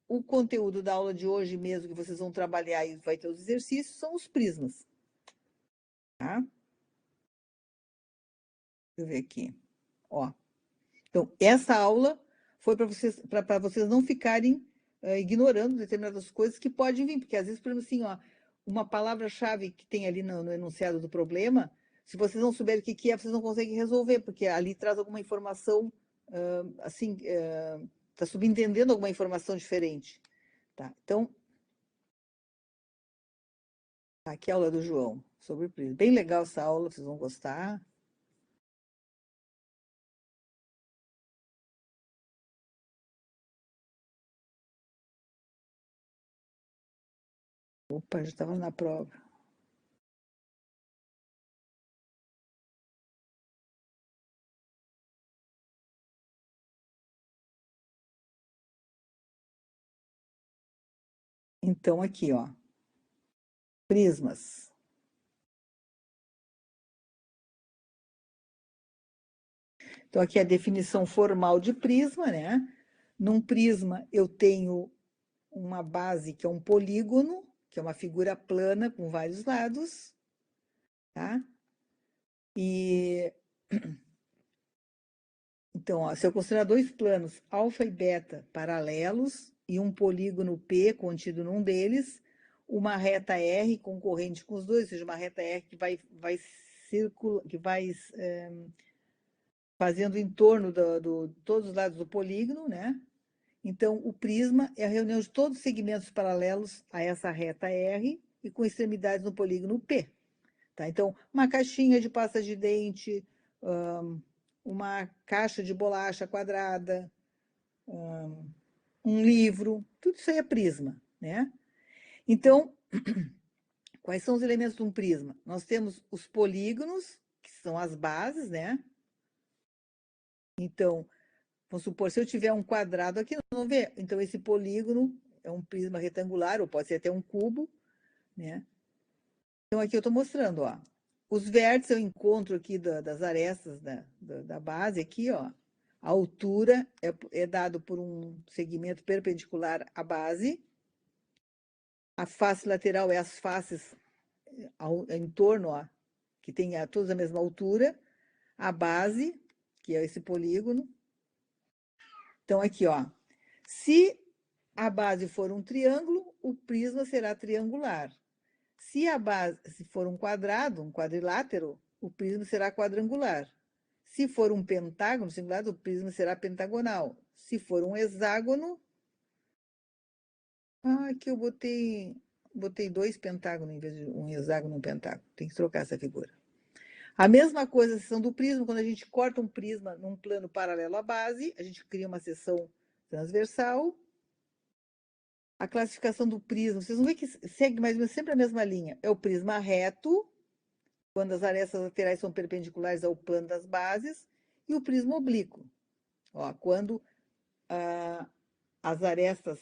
o conteúdo da aula de hoje mesmo, que vocês vão trabalhar e vai ter os exercícios, são os prismas. Tá? Deixa eu ver aqui. Ó. Então, essa aula foi para vocês não ficarem ignorando determinadas coisas que podem vir, porque às vezes, por exemplo, assim, ó, uma palavra-chave que tem ali no enunciado do problema, se vocês não souberem o que é, vocês não conseguem resolver, porque ali traz alguma informação, assim, está subentendendo alguma informação diferente. Tá? Então, aqui é a aula do João sobre prisma. Bem legal essa aula, vocês vão gostar. Opa, já estava na prova. Então, aqui, ó. Prismas. Então, aqui é a definição formal de prisma, né? Num prisma, eu tenho uma base que é um polígono, que é uma figura plana com vários lados, tá? E então, ó, se eu considerar 2 planos, alfa e beta, paralelos, e um polígono P contido num deles, uma reta R concorrente com os dois, ou seja, uma reta R que vai fazendo em torno de todos os lados do polígono, né? Então, o prisma é a reunião de todos os segmentos paralelos a essa reta R e com extremidades no polígono P. Tá? Então, uma caixinha de pasta de dente, uma caixa de bolacha quadrada, um livro, tudo isso aí é prisma, né? Então, quais são os elementos de um prisma? Nós temos os polígonos, que são as bases, né? Então, vamos supor, se eu tiver um quadrado aqui, vamos ver. Então, esse polígono é um prisma retangular, ou pode ser até um cubo, né? Então, aqui eu estou mostrando, ó. Os vértices eu encontro aqui das arestas da base, aqui, ó. A altura é dado por um segmento perpendicular à base. A face lateral é as faces em torno, ó, que tem todas a mesma altura. A base, que é esse polígono. Então, aqui, ó. Se a base for um triângulo, o prisma será triangular. Se a base for um quadrado, um quadrilátero, o prisma será quadrangular. Se for um pentágono singular, o prisma será pentagonal. Se for um hexágono... Ah, aqui eu botei 2 pentágonos em vez de um hexágono e um pentágono. Tem que trocar essa figura. A mesma coisa a seção do prisma, quando a gente corta um prisma num plano paralelo à base, a gente cria uma seção transversal. A classificação do prisma, vocês vão ver que segue mais ou menos sempre a mesma linha. É o prisma reto, quando as arestas laterais são perpendiculares ao plano das bases, e o prisma oblíquo, ó, quando as arestas,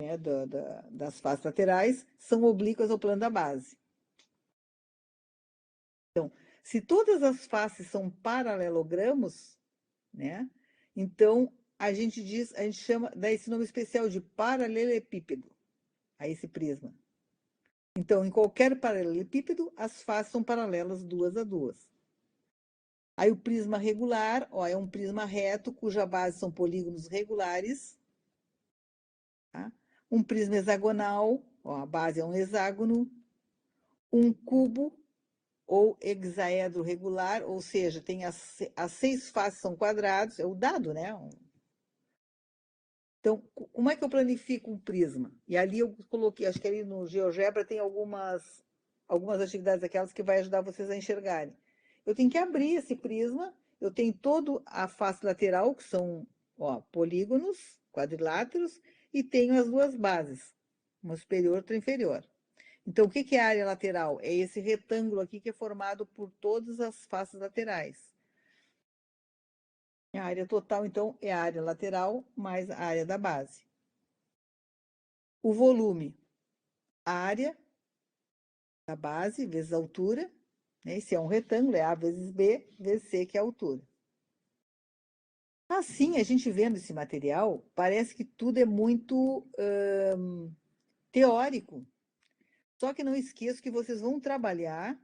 né, das faces laterais são oblíquas ao plano da base. Então, se todas as faces são paralelogramos, né, então a gente chama, dá esse nome especial de paralelepípedo a esse prisma. Então, em qualquer paralelepípedo, as faces são paralelas duas a duas. Aí o prisma regular, ó, é um prisma reto, cuja base são polígonos regulares. Tá? Um prisma hexagonal, ó, a base é um hexágono. Um cubo ou hexaedro regular, ou seja, tem as 6 faces são quadrados, é o dado, né? Então, como é que eu planifico um prisma? E ali eu coloquei, acho que ali no GeoGebra tem algumas atividades aquelas que vai ajudar vocês a enxergarem. Eu tenho que abrir esse prisma, eu tenho toda a face lateral, que são, ó, polígonos, quadriláteros, e tenho as duas bases, uma superior e outra inferior. Então, o que é a área lateral? É esse retângulo aqui que é formado por todas as faces laterais. A área total, então, é a área lateral mais a área da base. O volume, a área da base vezes a altura, né? Se é um retângulo, é A vezes B, vezes C, que é a altura. Assim, a gente vendo esse material, parece que tudo é muito teórico. Só que não esqueço que vocês vão trabalhar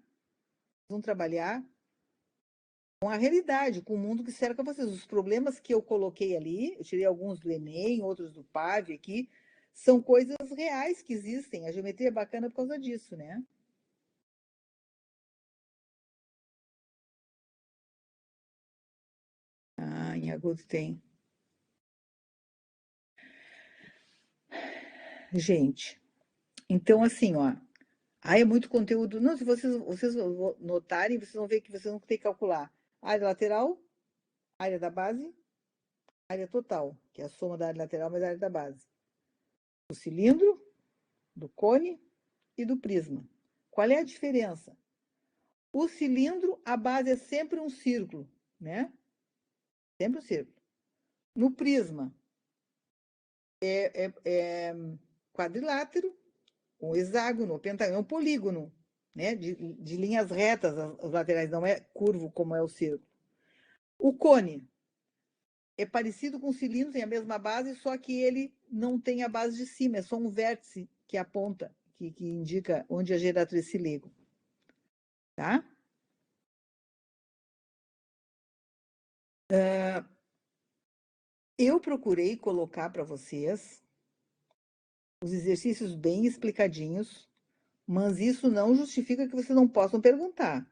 com a realidade, com o mundo que cerca vocês. Os problemas que eu coloquei ali, eu tirei alguns do Enem, outros do PAV aqui, são coisas reais que existem. A geometria é bacana por causa disso, né? Ah, em agudo tem. Gente, então assim, ó, aí é muito conteúdo. Não, se vocês notarem, vocês vão ver que vocês vão ter que calcular área lateral, área da base, área total, que é a soma da área lateral mais a área da base. Do cilindro, do cone e do prisma. Qual é a diferença? O cilindro, a base é sempre um círculo, né? Sempre um círculo. No prisma, é quadrilátero, um hexágono, pentágono, é um polígono, né? De linhas retas, as laterais, não é curvo como é o círculo. O cone é parecido com o cilindro, tem a mesma base, só que ele não tem a base de cima, é só um vértice que aponta, que indica onde as geradores se ligam. Tá? Eu procurei colocar para vocês os exercícios bem explicadinhos, mas isso não justifica que vocês não possam perguntar.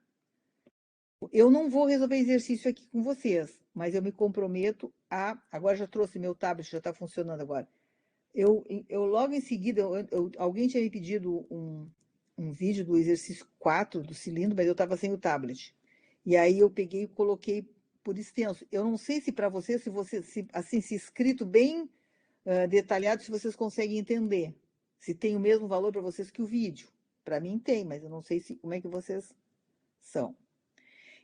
Eu não vou resolver exercício aqui com vocês, mas eu me comprometo a... Agora já trouxe meu tablet, já está funcionando agora. Eu logo em seguida, alguém tinha me pedido um vídeo do exercício 4 do cilindro, mas eu estava sem o tablet. E aí eu peguei e coloquei por extenso. Eu não sei se para vocês, se escrito bem detalhado, se vocês conseguem entender. Se tem o mesmo valor para vocês que o vídeo. Para mim tem, mas eu não sei como é que vocês são.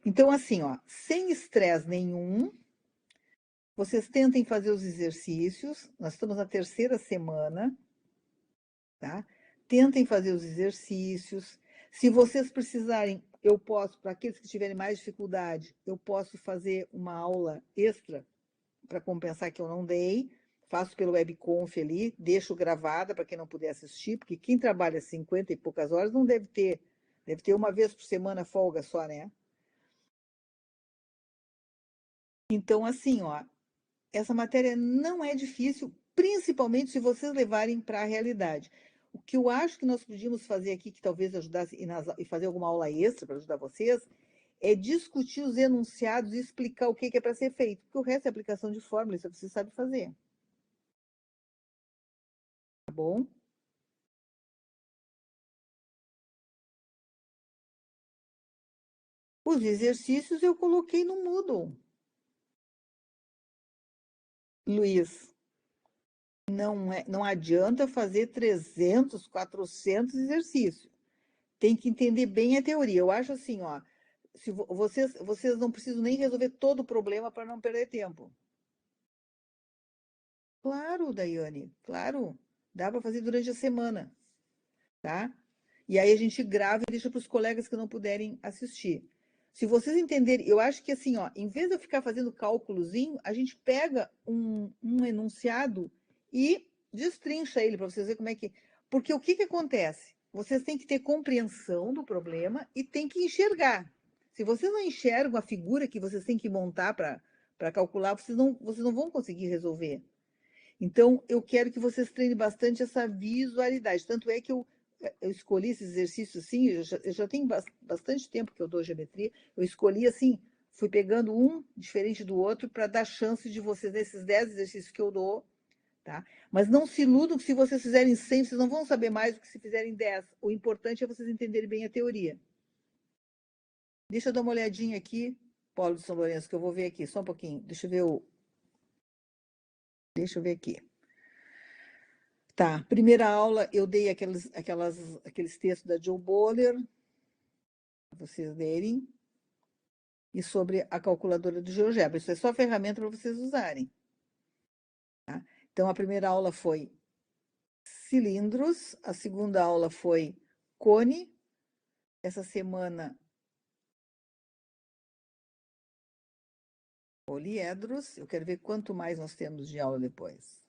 Então, assim, ó, sem estresse nenhum, vocês tentem fazer os exercícios. Nós estamos na 3ª semana, tá? Tentem fazer os exercícios. Se vocês precisarem, eu posso, para aqueles que tiverem mais dificuldade, eu posso fazer uma aula extra para compensar que eu não dei, faço pelo webconf ali, deixo gravada para quem não puder assistir, porque quem trabalha 50 e poucas horas não deve ter uma vez por semana folga só, né? Então, assim, ó, essa matéria não é difícil, principalmente se vocês levarem para a realidade. O que eu acho que nós podíamos fazer aqui, que talvez ajudasse, e fazer alguma aula extra para ajudar vocês, é discutir os enunciados e explicar o que é para ser feito, porque o resto é aplicação de fórmula, isso você sabe fazer. Tá bom? Os exercícios eu coloquei no Moodle. Luiz, não adianta fazer 300, 400 exercícios. Tem que entender bem a teoria. Eu acho assim, ó, se vocês não precisam nem resolver todo o problema para não perder tempo. Claro, Daiane, claro. Dá para fazer durante a semana, tá? E aí a gente grava e deixa para os colegas que não puderem assistir. Se vocês entenderem, eu acho que assim, ó, em vez de eu ficar fazendo cálculozinho, a gente pega um enunciado e destrincha ele para vocês verem como é que. Porque o que acontece? Vocês têm que ter compreensão do problema e têm que enxergar. Se vocês não enxergam a figura que vocês têm que montar para calcular, vocês não vão conseguir resolver. Então, eu quero que vocês treinem bastante essa visualidade. Tanto é que eu escolhi esse exercício assim, eu já tenho bastante tempo que eu dou geometria, eu escolhi assim, fui pegando um diferente do outro para dar chance de vocês, nesses 10 exercícios que eu dou, tá? Mas não se iludam que se vocês fizerem 100, vocês não vão saber mais do que se fizerem 10. O importante é vocês entenderem bem a teoria. Deixa eu dar uma olhadinha aqui, Paulo de São Lourenço, que eu vou ver aqui, só um pouquinho. Deixa eu ver aqui. Tá, primeira aula eu dei aqueles textos da Joe Boller, para vocês lerem, e sobre a calculadora do GeoGebra. Isso é só ferramenta para vocês usarem. Tá? Então, a primeira aula foi cilindros, a segunda aula foi cone. Essa semana, poliedros. Eu quero ver quanto mais nós temos de aula depois.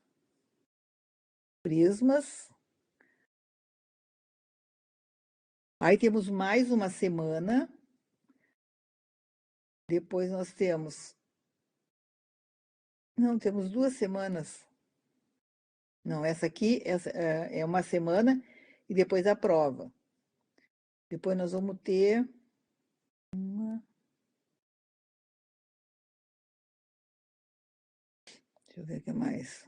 Prismas. Aí temos mais uma semana. Depois nós temos... Não, temos 2 semanas. Não, essa aqui é uma semana e depois a prova. Depois nós vamos ter uma... Deixa eu ver o que mais.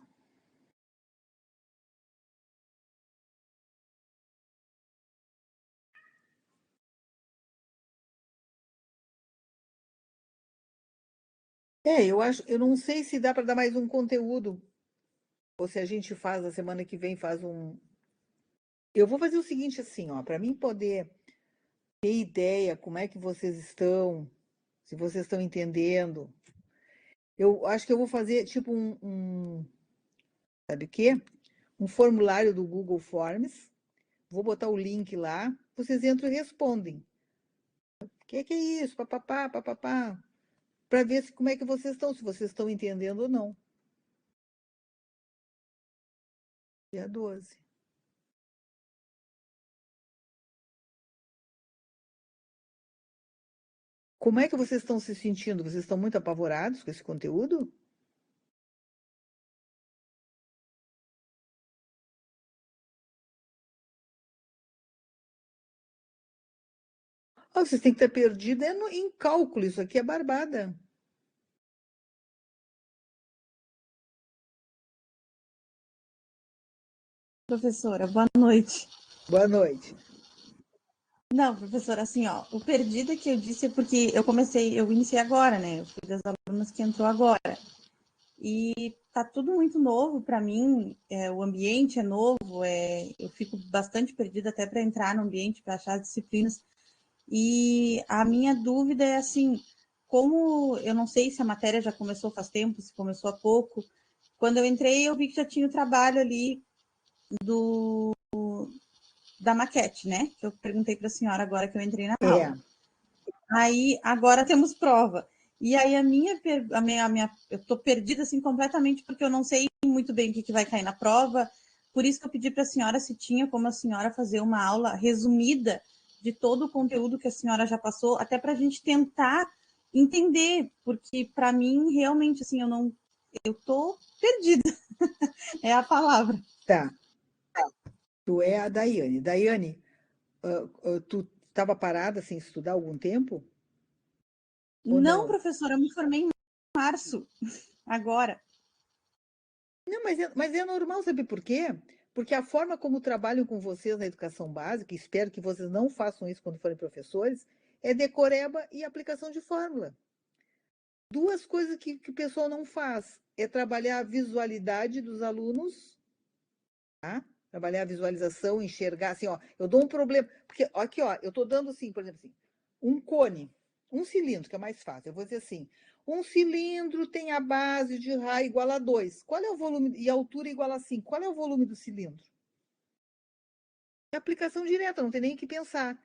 Eu não sei se dá para dar mais um conteúdo, ou se a gente faz, a semana que vem faz um... Eu vou fazer o seguinte assim, ó, para mim poder ter ideia como é que vocês estão, se vocês estão entendendo. Eu acho que eu vou fazer tipo sabe o quê? Um formulário do Google Forms, vou botar o link lá, vocês entram e respondem. O que é isso? Papapá, papapá. Para ver como é que vocês estão, se vocês estão entendendo ou não. Dia 12. Como é que vocês estão se sentindo? Vocês estão muito apavorados com esse conteúdo? Ah, vocês têm que estar perdidos em cálculo, isso aqui é barbada. Professora, boa noite. Boa noite. Não, professora, assim, ó, o perdida que eu disse é porque eu iniciei agora, né? Eu fui das alunas que entrou agora. E tá tudo muito novo para mim, o ambiente é novo, eu fico bastante perdida até para entrar no ambiente, para achar as disciplinas. E a minha dúvida é assim, como eu não sei se a matéria já começou faz tempo, se começou há pouco. Quando eu entrei, eu vi que já tinha o trabalho ali da maquete, né? Que eu perguntei para a senhora agora que eu entrei na aula. Aí agora temos prova. E aí eu estou perdida assim completamente porque eu não sei muito bem o que vai cair na prova. Por isso que eu pedi para a senhora se tinha como a senhora fazer uma aula resumida de todo o conteúdo que a senhora já passou, até para a gente tentar entender, porque para mim realmente assim eu estou perdida. É a palavra. Tá. Tu é a Daiane. Daiane, tu estava parada sem estudar há algum tempo? Ou Não, não? professora, eu me formei em março, agora. Não, mas é normal, sabe por quê? Porque a forma como trabalham com vocês na educação básica, e espero que vocês não façam isso quando forem professores, é decoreba e aplicação de fórmula. Duas coisas que o pessoal não faz é trabalhar a visualidade dos alunos, tá? Trabalhar a visualização, enxergar assim, ó, eu dou um problema, porque aqui, ó, eu estou dando assim, por exemplo, assim, um cone, um cilindro, que é mais fácil. Eu vou dizer assim, um cilindro tem a base de raio igual a 2. Qual é o volume? E a altura igual a 5. Qual é o volume do cilindro? É aplicação direta, não tem nem o que pensar.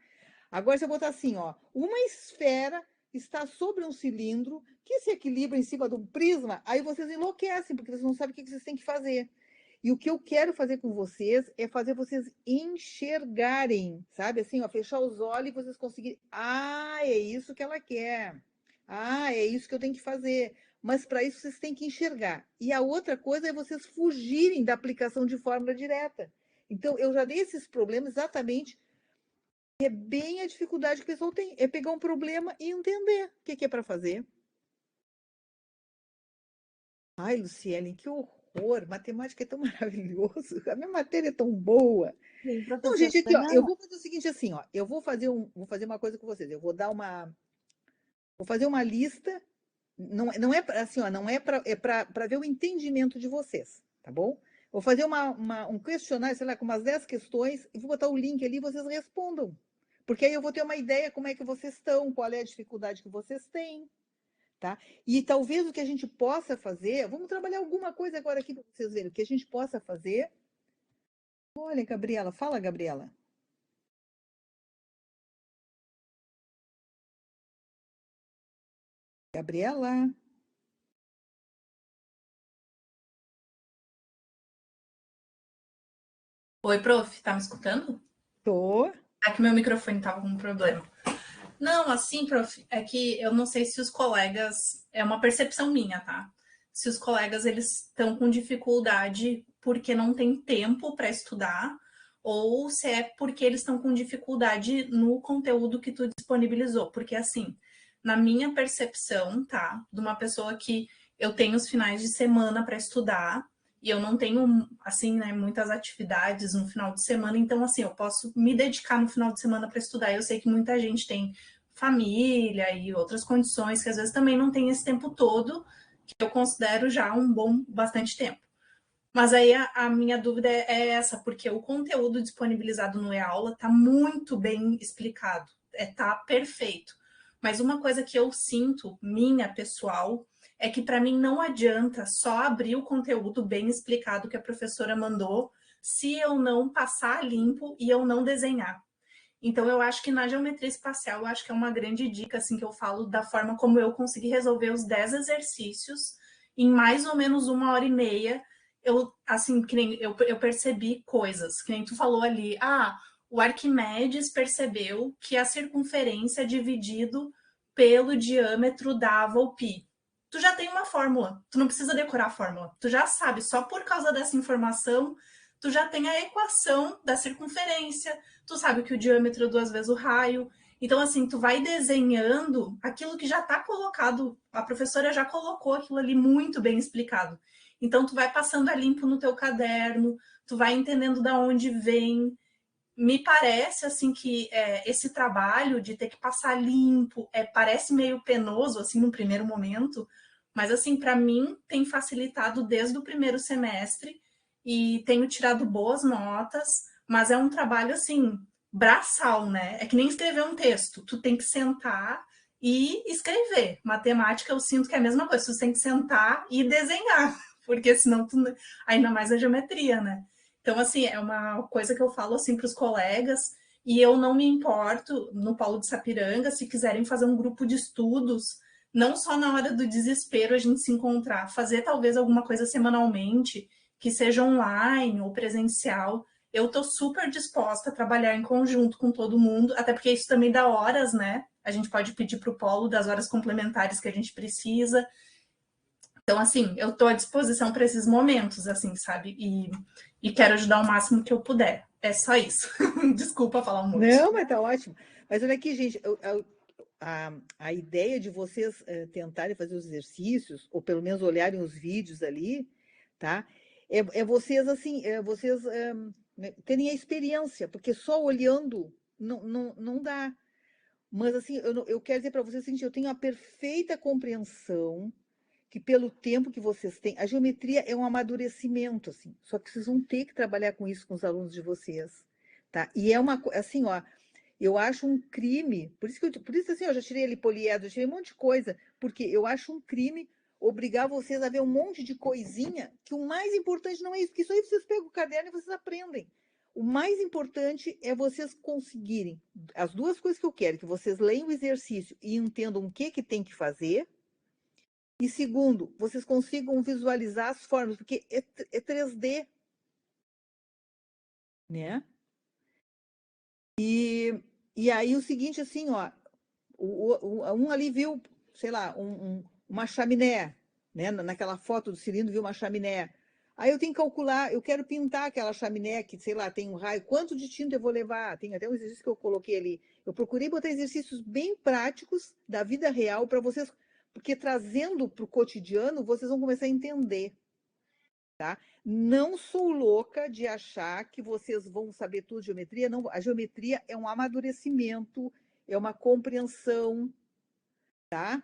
Agora, se eu botar assim, ó, uma esfera está sobre um cilindro que se equilibra em cima de um prisma, aí vocês enlouquecem, porque vocês não sabem o que vocês têm que fazer. E o que eu quero fazer com vocês é fazer vocês enxergarem, sabe? Assim, ó, fechar os olhos e vocês conseguirem. Ah, é isso que ela quer. Ah, é isso que eu tenho que fazer. Mas para isso vocês têm que enxergar. E a outra coisa é vocês fugirem da aplicação de fórmula direta. Então, eu já dei esses problemas exatamente. É bem a dificuldade que o pessoal tem. É pegar um problema e entender o que é para fazer. Ai, Luciene, que horror! Matemática é tão maravilhoso. A minha matéria é tão boa. Sim, Não, professora, gente, aqui, ó, eu não. vou fazer o seguinte assim, ó, eu vou fazer uma coisa com vocês. Eu vou fazer uma lista. Não é assim, ó, não é para ver o entendimento de vocês, tá bom? Vou fazer um questionário, sei lá, com umas 10 questões e vou botar o link ali e vocês respondam. Porque aí eu vou ter uma ideia como é que vocês estão, qual é a dificuldade que vocês têm, tá? E talvez o que a gente possa fazer, vamos trabalhar alguma coisa agora aqui para vocês verem, o que a gente possa fazer. Olha, Gabriela, fala, Gabriela. Gabriela, Oi, prof, tá me escutando? tô. Aqui meu microfone tava com um problema. Não, assim, prof, é que eu não sei se os colegas, é uma percepção minha, tá? Se os colegas eles estão com dificuldade porque não tem tempo para estudar, ou se é porque eles estão com dificuldade no conteúdo que tu disponibilizou. Porque assim, na minha percepção, tá, de uma pessoa que eu tenho os finais de semana para estudar, e eu não tenho, assim, né, muitas atividades no final de semana, então, assim, eu posso me dedicar no final de semana para estudar. Eu sei que muita gente tem família e outras condições que às vezes também não tem esse tempo todo, que eu considero já um bom, bastante tempo. Mas aí a minha dúvida é essa, porque o conteúdo disponibilizado no e-aula está muito bem explicado, tá perfeito. Mas uma coisa que eu sinto, minha pessoal, é que para mim não adianta só abrir o conteúdo bem explicado que a professora mandou, se eu não passar limpo e eu não desenhar. Então, eu acho que na geometria espacial, eu acho que é uma grande dica, assim, que eu falo da forma como eu consegui resolver os 10 exercícios em mais ou menos 1h30. Eu, assim, que nem eu percebi coisas, que nem tu falou ali, o Arquimedes percebeu que a circunferência dividido pelo diâmetro dava o π. Tu já tem uma fórmula, tu não precisa decorar a fórmula, tu já sabe, só por causa dessa informação, tu já tem a equação da circunferência, tu sabe que o diâmetro é 2 vezes o raio. Então, assim, tu vai desenhando aquilo que já está colocado, a professora já colocou aquilo ali muito bem explicado. Então, tu vai passando a limpo no teu caderno, tu vai entendendo da onde vem. Me parece, assim, que esse trabalho de ter que passar limpo parece meio penoso, assim, no primeiro momento, mas, assim, para mim, tem facilitado desde o primeiro semestre e tenho tirado boas notas, mas é um trabalho, assim, braçal, né? É que nem escrever um texto. Tu tem que sentar e escrever. Matemática, eu sinto que é a mesma coisa. Tu tem que sentar e desenhar, porque senão tu... Ainda mais a geometria, né? Então, assim, é uma coisa que eu falo, assim, para os colegas, E eu não me importo, no Polo de Sapiranga, se quiserem fazer um grupo de estudos, não só na hora do desespero a gente se encontrar, fazer talvez alguma coisa semanalmente, que seja online ou presencial. Eu estou super disposta a trabalhar em conjunto com todo mundo, até porque isso também dá horas, né? A gente pode pedir para o Polo das horas complementares que a gente precisa. Então, assim, eu estou à disposição para esses momentos, assim, sabe? E quero ajudar o máximo que eu puder. É só isso. Desculpa falar um monte. Não, mas tá ótimo. Mas olha aqui, gente, a ideia de vocês tentarem fazer os exercícios, ou pelo menos olharem os vídeos ali, tá? É vocês, assim, terem a experiência, porque só olhando não dá. Mas, assim, eu quero dizer para vocês o seguinte, eu tenho a perfeita compreensão que pelo tempo que vocês têm, a geometria é um amadurecimento, assim, só que vocês vão ter que trabalhar com isso com os alunos de vocês, tá? E é assim, ó, eu acho um crime, por isso assim, eu já tirei ali poliedro, já tirei um monte de coisa, porque eu acho um crime obrigar vocês a ver um monte de coisinha, que o mais importante não é isso, porque isso aí vocês pegam o caderno e vocês aprendem. O mais importante é vocês conseguirem as duas coisas que eu quero, que vocês leiam o exercício e entendam o que tem que fazer, e segundo, vocês consigam visualizar as formas, porque é 3D, né? E aí o seguinte, assim, ó, um ali viu, sei lá, uma chaminé, né? Naquela foto do cilindro viu uma chaminé. Aí eu tenho que calcular, eu quero pintar aquela chaminé que, sei lá, tem um raio, quanto de tinta eu vou levar? Tem até um exercício que eu coloquei ali. Eu procurei botar exercícios bem práticos da vida real para vocês, porque trazendo para o cotidiano, vocês vão começar a entender, tá? Não sou louca de achar que vocês vão saber tudo de geometria, não. A geometria é um amadurecimento, é uma compreensão, tá?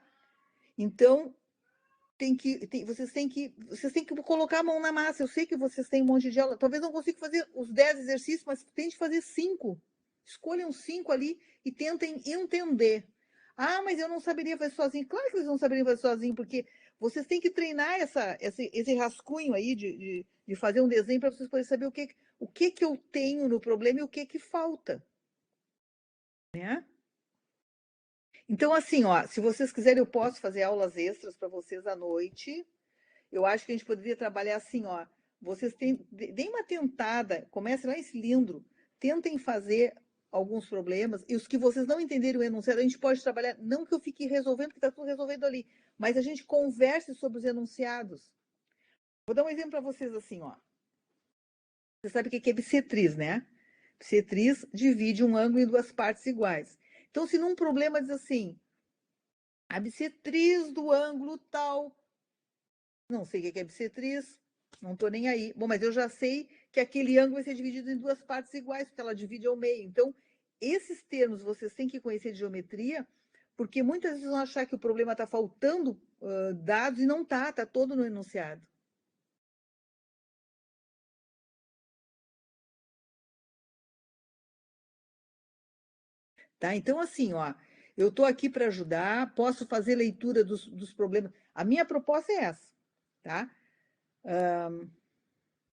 Então, vocês têm que colocar a mão na massa. Eu sei que vocês têm um monte de aula. Talvez não consiga fazer os 10 exercícios, mas tente fazer 5. Escolham 5 ali e tentem entender. Ah, mas eu não saberia fazer sozinho. Claro que vocês não saberiam fazer sozinho, porque vocês têm que treinar esse rascunho aí de fazer um desenho para vocês poderem saber o que eu tenho no problema e o que falta. Né? Então, assim, ó, se vocês quiserem, eu posso fazer aulas extras para vocês à noite. Eu acho que a gente poderia trabalhar assim, ó. Vocês deem uma tentada, comecem lá em cilindro, tentem fazer alguns problemas, e os que vocês não entenderem o enunciado, a gente pode trabalhar, não que eu fique resolvendo, porque está tudo resolvido ali, mas a gente converse sobre os enunciados. Vou dar um exemplo para vocês assim, ó. Você sabe o que é bissetriz, né? Bissetriz divide um ângulo em duas partes iguais. Então, se num problema diz assim, a bissetriz do ângulo tal, não sei o que é bissetriz, não estou nem aí. Bom, mas eu já sei que aquele ângulo vai ser dividido em duas partes iguais, porque ela divide ao meio. Então, esses termos vocês têm que conhecer de geometria, porque muitas vezes vão achar que o problema está faltando dados e não está todo no enunciado. Tá? Então, assim, ó, eu estou aqui para ajudar, posso fazer leitura dos problemas. A minha proposta é essa, tá?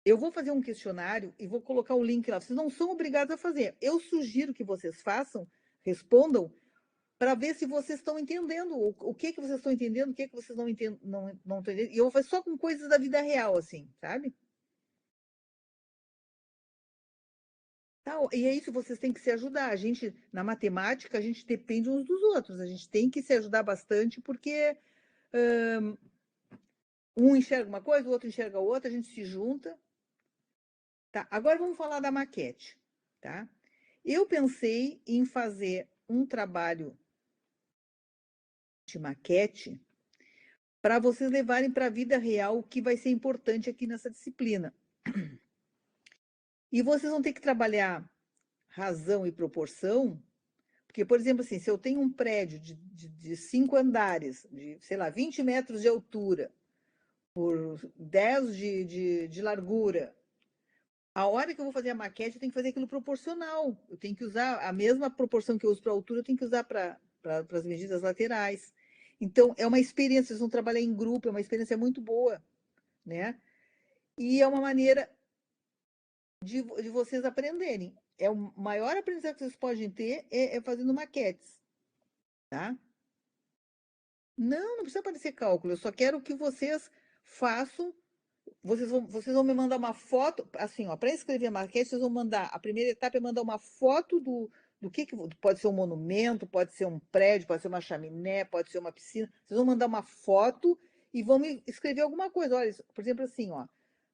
Eu vou fazer um questionário e vou colocar o link lá. Vocês não são obrigados a fazer. Eu sugiro que vocês façam, respondam, para ver se vocês estão entendendo o que vocês estão entendendo, o que vocês não estão entendendo. E eu vou fazer só com coisas da vida real, assim, sabe? Tá, e é isso, vocês têm que se ajudar. A gente, na matemática, a gente depende uns dos outros. A gente tem que se ajudar bastante, porque um enxerga uma coisa, o outro enxerga outra, a gente se junta. Tá, agora vamos falar da maquete, tá? Eu pensei em fazer um trabalho de maquete para vocês levarem para a vida real o que vai ser importante aqui nessa disciplina. E vocês vão ter que trabalhar razão e proporção, porque, por exemplo, assim, se eu tenho um prédio de 5 andares, de, sei lá, 20 metros de altura, por 10 de largura, a hora que eu vou fazer a maquete, eu tenho que fazer aquilo proporcional. Eu tenho que usar a mesma proporção que eu uso para a altura, eu tenho que usar para as medidas laterais. Então, é uma experiência, vocês vão trabalhar em grupo, é uma experiência muito boa, né? E é uma maneira de vocês aprenderem. É o maior aprendizado que vocês podem ter é fazendo maquetes, tá? Não precisa parecer cálculo, eu só quero que vocês façam. Vocês vão me mandar uma foto, assim, ó, para escrever a maquete, vocês vão mandar, a primeira etapa é mandar uma foto do que pode ser um monumento, pode ser um prédio, pode ser uma chaminé, pode ser uma piscina. Vocês vão mandar uma foto e vão me escrever alguma coisa. Olha, por exemplo, assim, ó,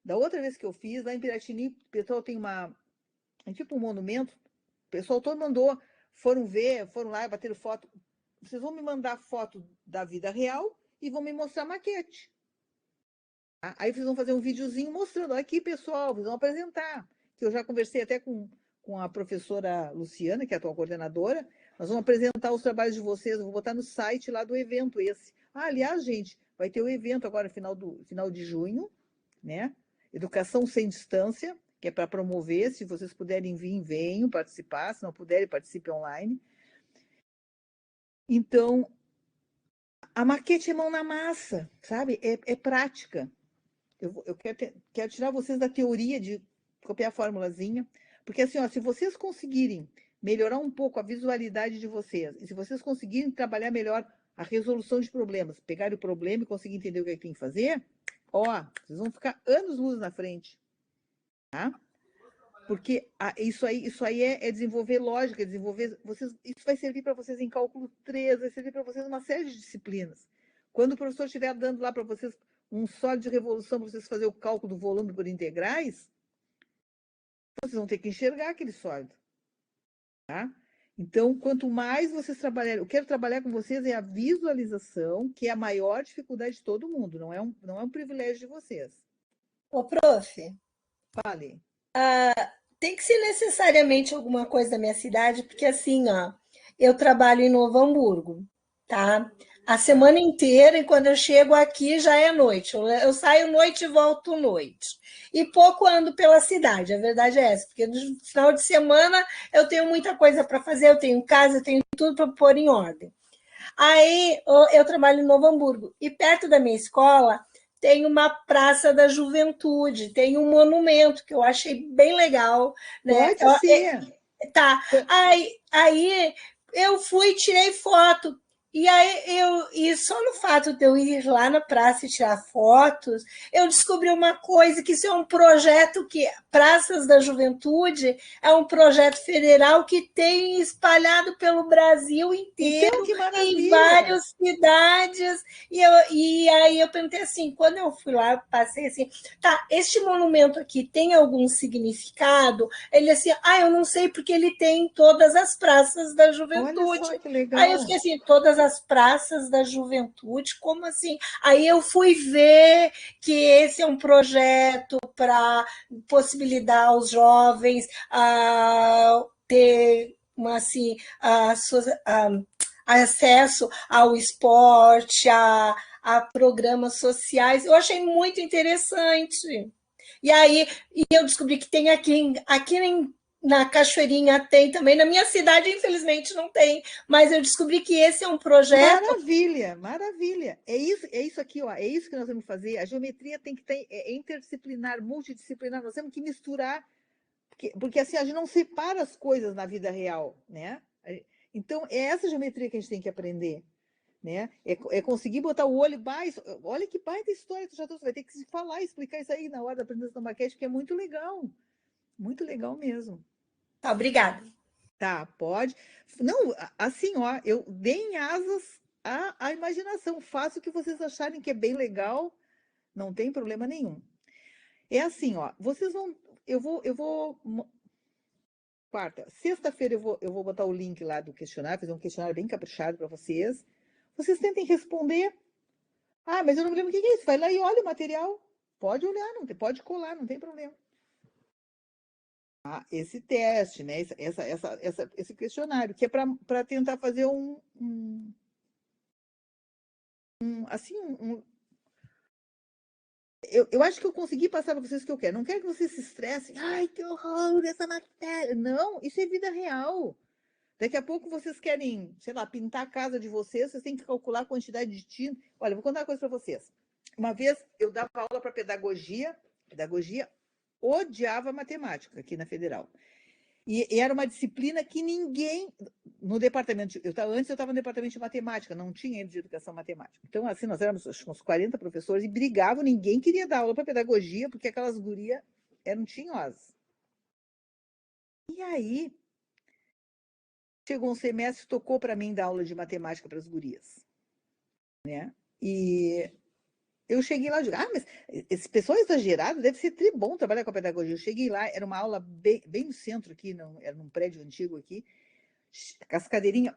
da outra vez que eu fiz, lá em Piratini, o pessoal tem tipo um monumento, o pessoal todo mandou, foram lá, bateram foto. Vocês vão me mandar foto da vida real e vão me mostrar a maquete. Tá? Aí vocês vão fazer um videozinho mostrando, olha aqui, pessoal, vocês vão apresentar. Que eu já conversei até com a professora Luciana, que é a atual coordenadora. Nós vamos apresentar os trabalhos de vocês, eu vou botar no site lá do evento esse. Aliás, gente, vai ter o evento agora, final de junho, né? Educação sem distância, que é para promover. Se vocês puderem vir, venham participar. Se não puderem, participe online. Então, a maquete é mão na massa, sabe? É prática. Eu quero tirar vocês da teoria de copiar a formulazinha, porque assim, ó, se vocês conseguirem melhorar um pouco a visualidade de vocês, e se vocês conseguirem trabalhar melhor a resolução de problemas, pegar o problema e conseguir entender o que é que tem que fazer, ó, vocês vão ficar anos-luz na frente, tá? Porque isso aí é desenvolver lógica, isso vai servir para vocês em cálculo 3, vai servir para vocês uma série de disciplinas. Quando o professor estiver dando lá para vocês um sólido de revolução para vocês fazerem o cálculo do volume por integrais, vocês vão ter que enxergar aquele sólido. Tá? Então, quanto mais vocês trabalharem, eu quero trabalhar com vocês é a visualização, que é a maior dificuldade de todo mundo, não é um privilégio de vocês. Ô, prof, Fale. tem que ser necessariamente alguma coisa da minha cidade, porque assim, ó, eu trabalho em Novo Hamburgo, tá? A semana inteira, e quando eu chego aqui já é noite. Eu saio noite e volto noite. E pouco ando pela cidade, a verdade é essa, porque no final de semana eu tenho muita coisa para fazer, eu tenho casa, eu tenho tudo para pôr em ordem. Aí eu trabalho em Novo Hamburgo, e perto da minha escola tem uma Praça da Juventude, tem um monumento que eu achei bem legal. Né? Pode ser. Tá. Aí eu fui e tirei foto. E só no fato de eu ir lá na praça e tirar fotos, eu descobri uma coisa, que isso é um projeto que Praças da Juventude é um projeto federal que tem espalhado pelo Brasil inteiro, então, em várias cidades. E aí eu perguntei assim, quando eu fui lá, passei assim, tá, este monumento aqui tem algum significado? Ele assim, eu não sei, porque ele tem em todas as praças da juventude. Olha só que legal. Aí eu fiquei assim, todas as praças da juventude, como assim? Aí eu fui ver que esse é um projeto para possibilitar aos jovens ter assim, acesso ao esporte, a programas sociais. Eu achei muito interessante. E aí eu descobri que tem aqui na Cachoeirinha tem também, na minha cidade infelizmente não tem, mas eu descobri que esse é um projeto. Maravilha. É isso aqui, ó, é isso que nós vamos fazer. A geometria tem que ter interdisciplinar, multidisciplinar, nós temos que misturar, porque assim a gente não separa as coisas na vida real, né? Então é essa geometria que a gente tem que aprender, né? É conseguir botar o olho baixo. Olha que baita história, você vai ter que se falar, explicar isso aí na hora da apresentação da maquete, que é muito legal mesmo. Tá, obrigada. Tá, pode. Não, assim, ó, eu deem asas à imaginação, faça o que vocês acharem que é bem legal, não tem problema nenhum. É assim, ó, vocês vão, eu vou sexta-feira eu vou botar o link lá do questionário, fazer um questionário bem caprichado para vocês. Vocês tentem responder. Mas eu não me lembro o que é isso. Vai lá e olha o material. Pode olhar, pode colar, não tem problema. Esse teste, né? Esse questionário, que é para tentar fazer eu acho que eu consegui passar para vocês o que eu quero. Não quero que vocês se estressem. Ai, que horror essa matéria. Não, isso é vida real. Daqui a pouco vocês querem, sei lá, pintar a casa de vocês têm que calcular a quantidade de tinta. Olha, vou contar uma coisa para vocês. Uma vez eu dava aula para pedagogia odiava matemática aqui na Federal. E era uma disciplina que ninguém, no departamento, antes eu estava no departamento de matemática, não tinha de educação matemática. Então, assim, nós éramos uns 40 professores e brigavam, ninguém queria dar aula para pedagogia, porque aquelas gurias eram tinhosas. E aí, chegou um semestre, tocou para mim dar aula de matemática para as gurias. Né? E eu cheguei lá e digo, mas esse pessoal exagerado deve ser bom trabalhar com a pedagogia. Eu cheguei lá, era uma aula bem no centro aqui, era num prédio antigo aqui, as cadeirinhas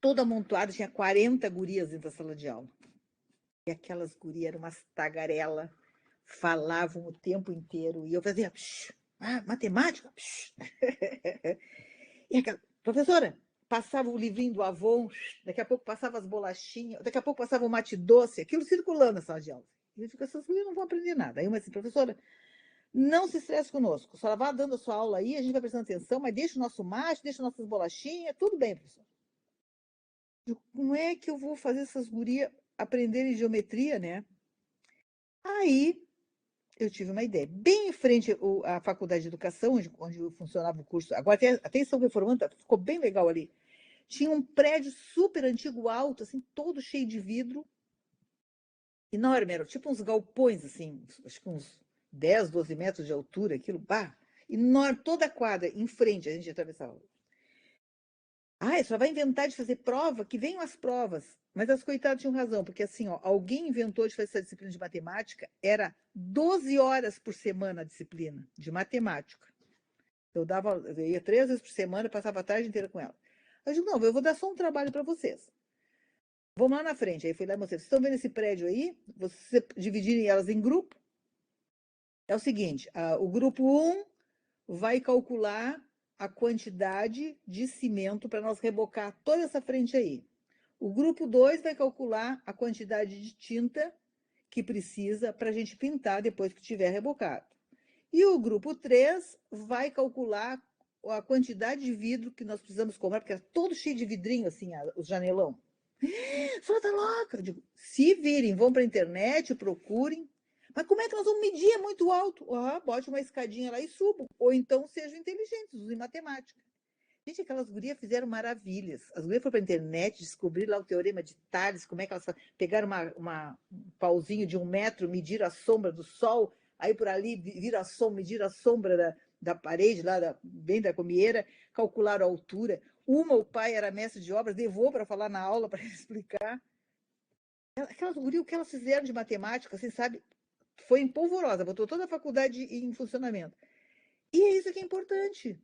toda amontoada, tinha 40 gurias dentro da sala de aula. E aquelas gurias eram umas tagarela, falavam o tempo inteiro, e eu fazia, matemática? E aquela, professora, passava o livrinho do Avon, daqui a pouco passava as bolachinhas, daqui a pouco passava o mate doce, aquilo circulando na sala de aula. E eu digo, essas gurias não vão aprender nada. Aí eu disse, professora, não se estresse conosco, a senhora vai dando a sua aula aí, a gente vai prestando atenção, mas deixa o nosso mate, deixa nossas bolachinhas, tudo bem, professor. Como é que eu vou fazer essas gurias aprenderem geometria, né? Aí eu tive uma ideia. Bem em frente à Faculdade de Educação, onde funcionava o curso, agora até estão reformando, ficou bem legal ali. Tinha um prédio super antigo, alto, assim, todo cheio de vidro. Enorme, era tipo uns galpões, assim, acho que uns 10, 12 metros de altura, aquilo, enorme, toda a quadra, em frente, a gente atravessava. Só vai inventar de fazer prova? Que venham as provas. Mas as coitadas tinham razão, porque assim, alguém inventou de fazer essa disciplina de matemática, era 12 horas por semana a disciplina de matemática. Eu ia 3 vezes por semana, passava a tarde inteira com ela. Eu digo, não, eu vou dar só um trabalho para vocês. Vamos lá na frente. Aí fui lá e mostrei, vocês estão vendo esse prédio aí? Vocês dividirem elas em grupo. É o seguinte, o grupo 1 vai calcular a quantidade de cimento para nós rebocar toda essa frente aí. O grupo 2 vai calcular a quantidade de tinta que precisa para a gente pintar depois que tiver rebocado. E o grupo 3 vai calcular a quantidade de vidro que nós precisamos comprar, porque é todo cheio de vidrinho, assim, os janelão. Só tá louca! Eu digo, se virem, vão para a internet, procurem. Mas como é que nós vamos medir? É muito alto. Bote uma escadinha lá e subam. Ou então sejam inteligentes, usem matemática. Gente, aquelas gurias fizeram maravilhas. As gurias foram para a internet, descobriram lá o teorema de Tales, como é que elas pegaram um pauzinho de 1 metro, mediram a sombra do sol, aí por ali viram a sombra, mediram a sombra da parede, lá bem da comieira, calcularam a altura. O pai era mestre de obras, levou para falar na aula para explicar. Aquelas gurias, o que elas fizeram de matemática, assim, sabe? Foi empolvorosa, botou toda a faculdade em funcionamento. E é isso que é importante.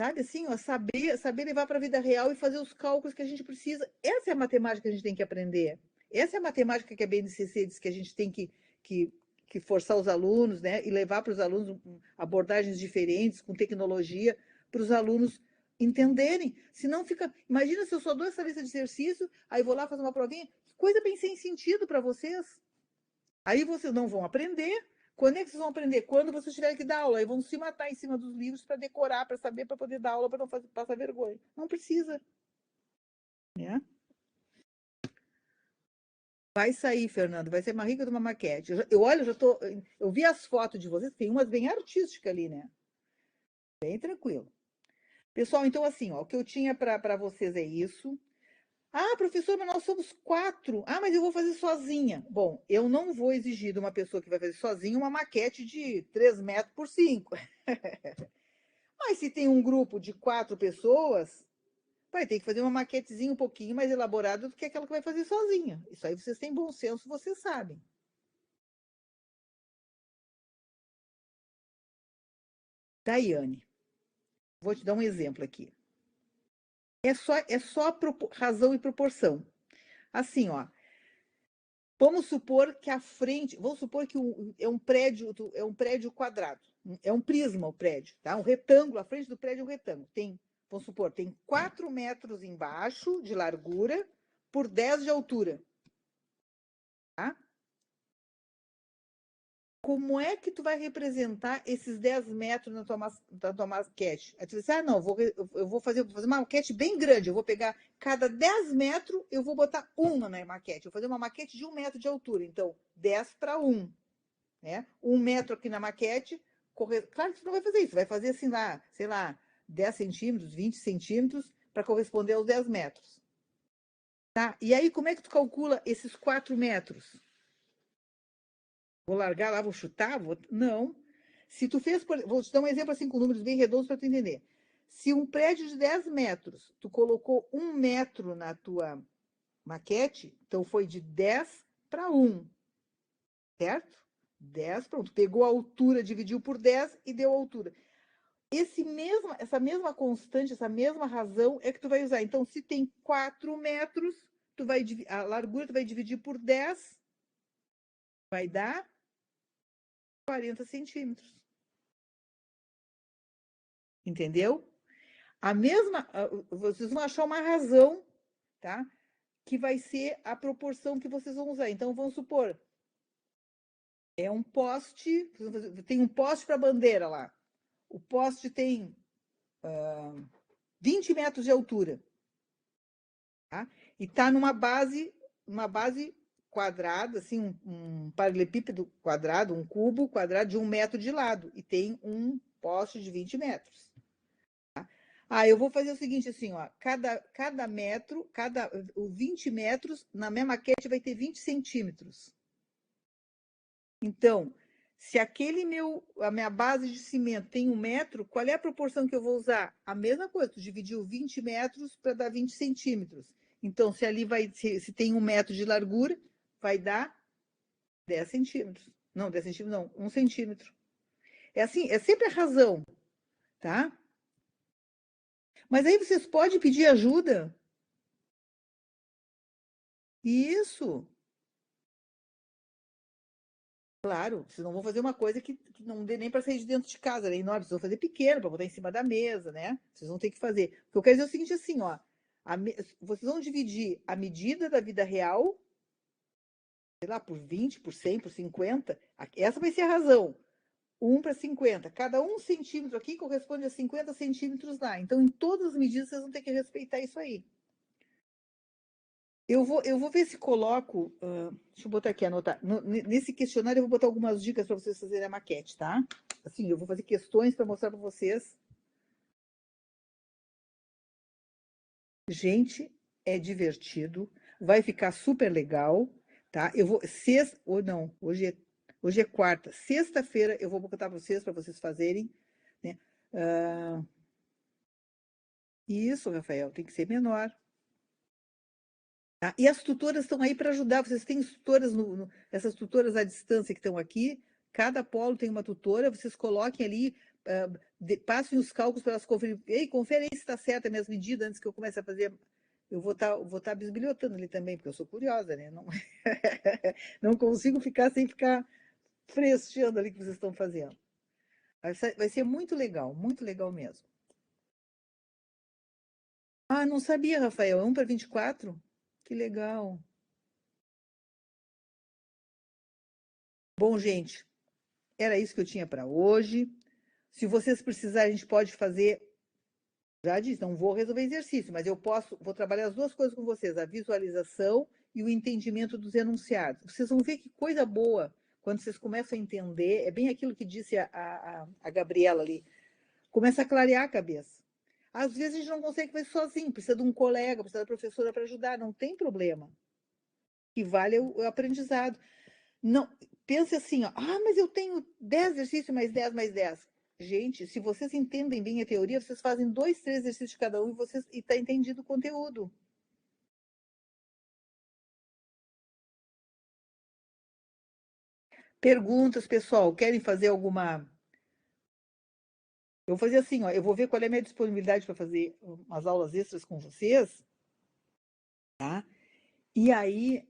Sabe assim, saber levar para a vida real e fazer os cálculos que a gente precisa. Essa é a matemática que a gente tem que aprender. Essa é a matemática que a BNCC diz que a gente tem que forçar os alunos, né? E levar para os alunos abordagens diferentes, com tecnologia, para os alunos entenderem. Senão fica. Imagina se eu só dou essa lista de exercício, aí vou lá fazer uma provinha. Que coisa bem sem sentido para vocês. Aí vocês não vão aprender. Quando é que vocês vão aprender? Quando vocês tiverem que dar aula. Aí vão se matar em cima dos livros para decorar, para saber, para poder dar aula, para não passar vergonha. Não precisa. Né? Vai sair, Fernando. Vai ser mais rica de uma maquete. Eu vi as fotos de vocês, tem umas bem artísticas ali, né? Bem tranquilo. Pessoal, então assim, o que eu tinha para vocês é isso. Professor, mas nós somos 4. Mas eu vou fazer sozinha. Bom, eu não vou exigir de uma pessoa que vai fazer sozinha uma maquete de 3 metros por 5. Mas se tem um grupo de 4 pessoas, vai ter que fazer uma maquetezinha um pouquinho mais elaborada do que aquela que vai fazer sozinha. Isso aí vocês têm bom senso, vocês sabem. Daiane, vou te dar um exemplo aqui. É só razão e proporção. Assim, vamos supor que a frente, vamos supor que é um prédio quadrado, é um prisma o prédio, tá? Um retângulo, a frente do prédio é um retângulo. Vamos supor, tem 4 metros embaixo de largura por 10 de altura. Tá? Como é que tu vai representar esses 10 metros na tua maquete? Aí tu diz, não, eu vou fazer uma maquete bem grande, eu vou pegar cada 10 metros, eu vou botar uma na maquete, eu vou fazer uma maquete de 1 metro de altura, então 10 para 1. Né? 1 metro aqui na maquete, Claro que você não vai fazer isso, vai fazer assim lá, sei lá, 10 centímetros, 20 centímetros, para corresponder aos 10 metros. Tá? E aí, como é que tu calcula esses 4 metros? Vou largar lá, vou chutar? Não. Se tu fez, vou te dar um exemplo assim com números bem redondos para tu entender. Se um prédio de 10 metros, tu colocou 1 metro na tua maquete, então foi de 10 para 1, certo? 10, pronto. Pegou a altura, dividiu por 10 e deu a altura. Essa mesma constante, essa mesma razão é que tu vai usar. Então, se tem 4 metros, a largura tu vai dividir por 10, vai dar 40 centímetros. Entendeu? Vocês vão achar uma razão, tá? Que vai ser a proporção que vocês vão usar. Então, vamos supor, é um poste, tem um poste para bandeira lá. O poste tem 20 metros de altura. Tá? E está numa base quadrada, assim, um paralelepípedo quadrado, um cubo quadrado de 1 metro de lado. E tem um poste de 20 metros. Eu vou fazer o seguinte, assim, ó, cada metro, os 20 metros, na minha maquete vai ter 20 centímetros. Então, se a minha base de cimento tem 1 metro, qual é a proporção que eu vou usar? A mesma coisa, tu dividiu 20 metros para dar 20 centímetros. Então, se ali se tem 1 metro de largura, vai dar 10 centímetros. Não, 10 centímetros não, 1 centímetro. É assim, é sempre a razão, tá? Mas aí vocês podem pedir ajuda. Isso. Claro, vocês não vão fazer uma coisa que não dê nem para sair de dentro de casa, né? Enorme, vocês vão fazer pequeno, para botar em cima da mesa, né? Vocês vão ter que fazer. O que eu quero dizer é o seguinte, assim, ó. Vocês vão dividir a medida da vida real, sei lá, por 20, por 100, por 50. Essa vai ser a razão. 1 para 50. Cada 1 centímetro aqui corresponde a 50 centímetros lá. Então, em todas as medidas, vocês vão ter que respeitar isso aí. Eu vou ver se coloco. Deixa eu botar aqui, anotar. Nesse questionário, eu vou botar algumas dicas para vocês fazerem a maquete, tá? Assim, eu vou fazer questões para mostrar para vocês. Gente, é divertido. Vai ficar super legal, tá? Eu vou. Ou não, hoje é quarta. Sexta-feira eu vou botar para vocês fazerem, né? Isso, Rafael, tem que ser menor. Tá? E as tutoras estão aí para ajudar. Vocês têm tutoras, essas tutoras à distância que estão aqui. Cada polo tem uma tutora. Vocês coloquem ali, passem os cálculos para elas conferirem. Ei, confere aí se está certa as minhas medidas antes que eu comece a fazer. Eu vou estar bisbilhotando ali também, porque eu sou curiosa, né? Não, não consigo ficar sem ficar frecheando ali o que vocês estão fazendo. Vai ser muito legal mesmo. Não sabia, Rafael. É 1 para 24? Que legal. Bom, gente, era isso que eu tinha para hoje. Se vocês precisarem, a gente pode fazer. Já disse, não vou resolver exercício, mas vou trabalhar as duas coisas com vocês, a visualização e o entendimento dos enunciados. Vocês vão ver que coisa boa quando vocês começam a entender, é bem aquilo que disse a Gabriela ali, começa a clarear a cabeça. Às vezes a gente não consegue fazer sozinho, precisa de um colega, precisa da professora para ajudar, não tem problema. Que vale o aprendizado. Não, pense assim, ó, mas eu tenho 10 exercícios, mais 10, mais 10. Gente, se vocês entendem bem a teoria, vocês fazem 2, 3 exercícios de cada um e está entendido o conteúdo. Perguntas, pessoal, querem fazer alguma... Eu vou fazer assim, ó, eu vou ver qual é a minha disponibilidade para fazer umas aulas extras com vocês, tá? E aí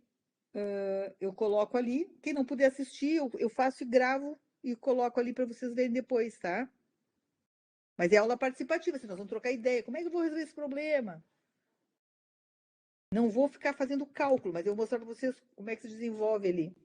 eu coloco ali, quem não puder assistir, eu faço e gravo e coloco ali para vocês verem depois, tá? Mas é aula participativa, assim, nós vamos trocar ideia. Como é que eu vou resolver esse problema? Não vou ficar fazendo cálculo, mas eu vou mostrar para vocês como é que se desenvolve ali.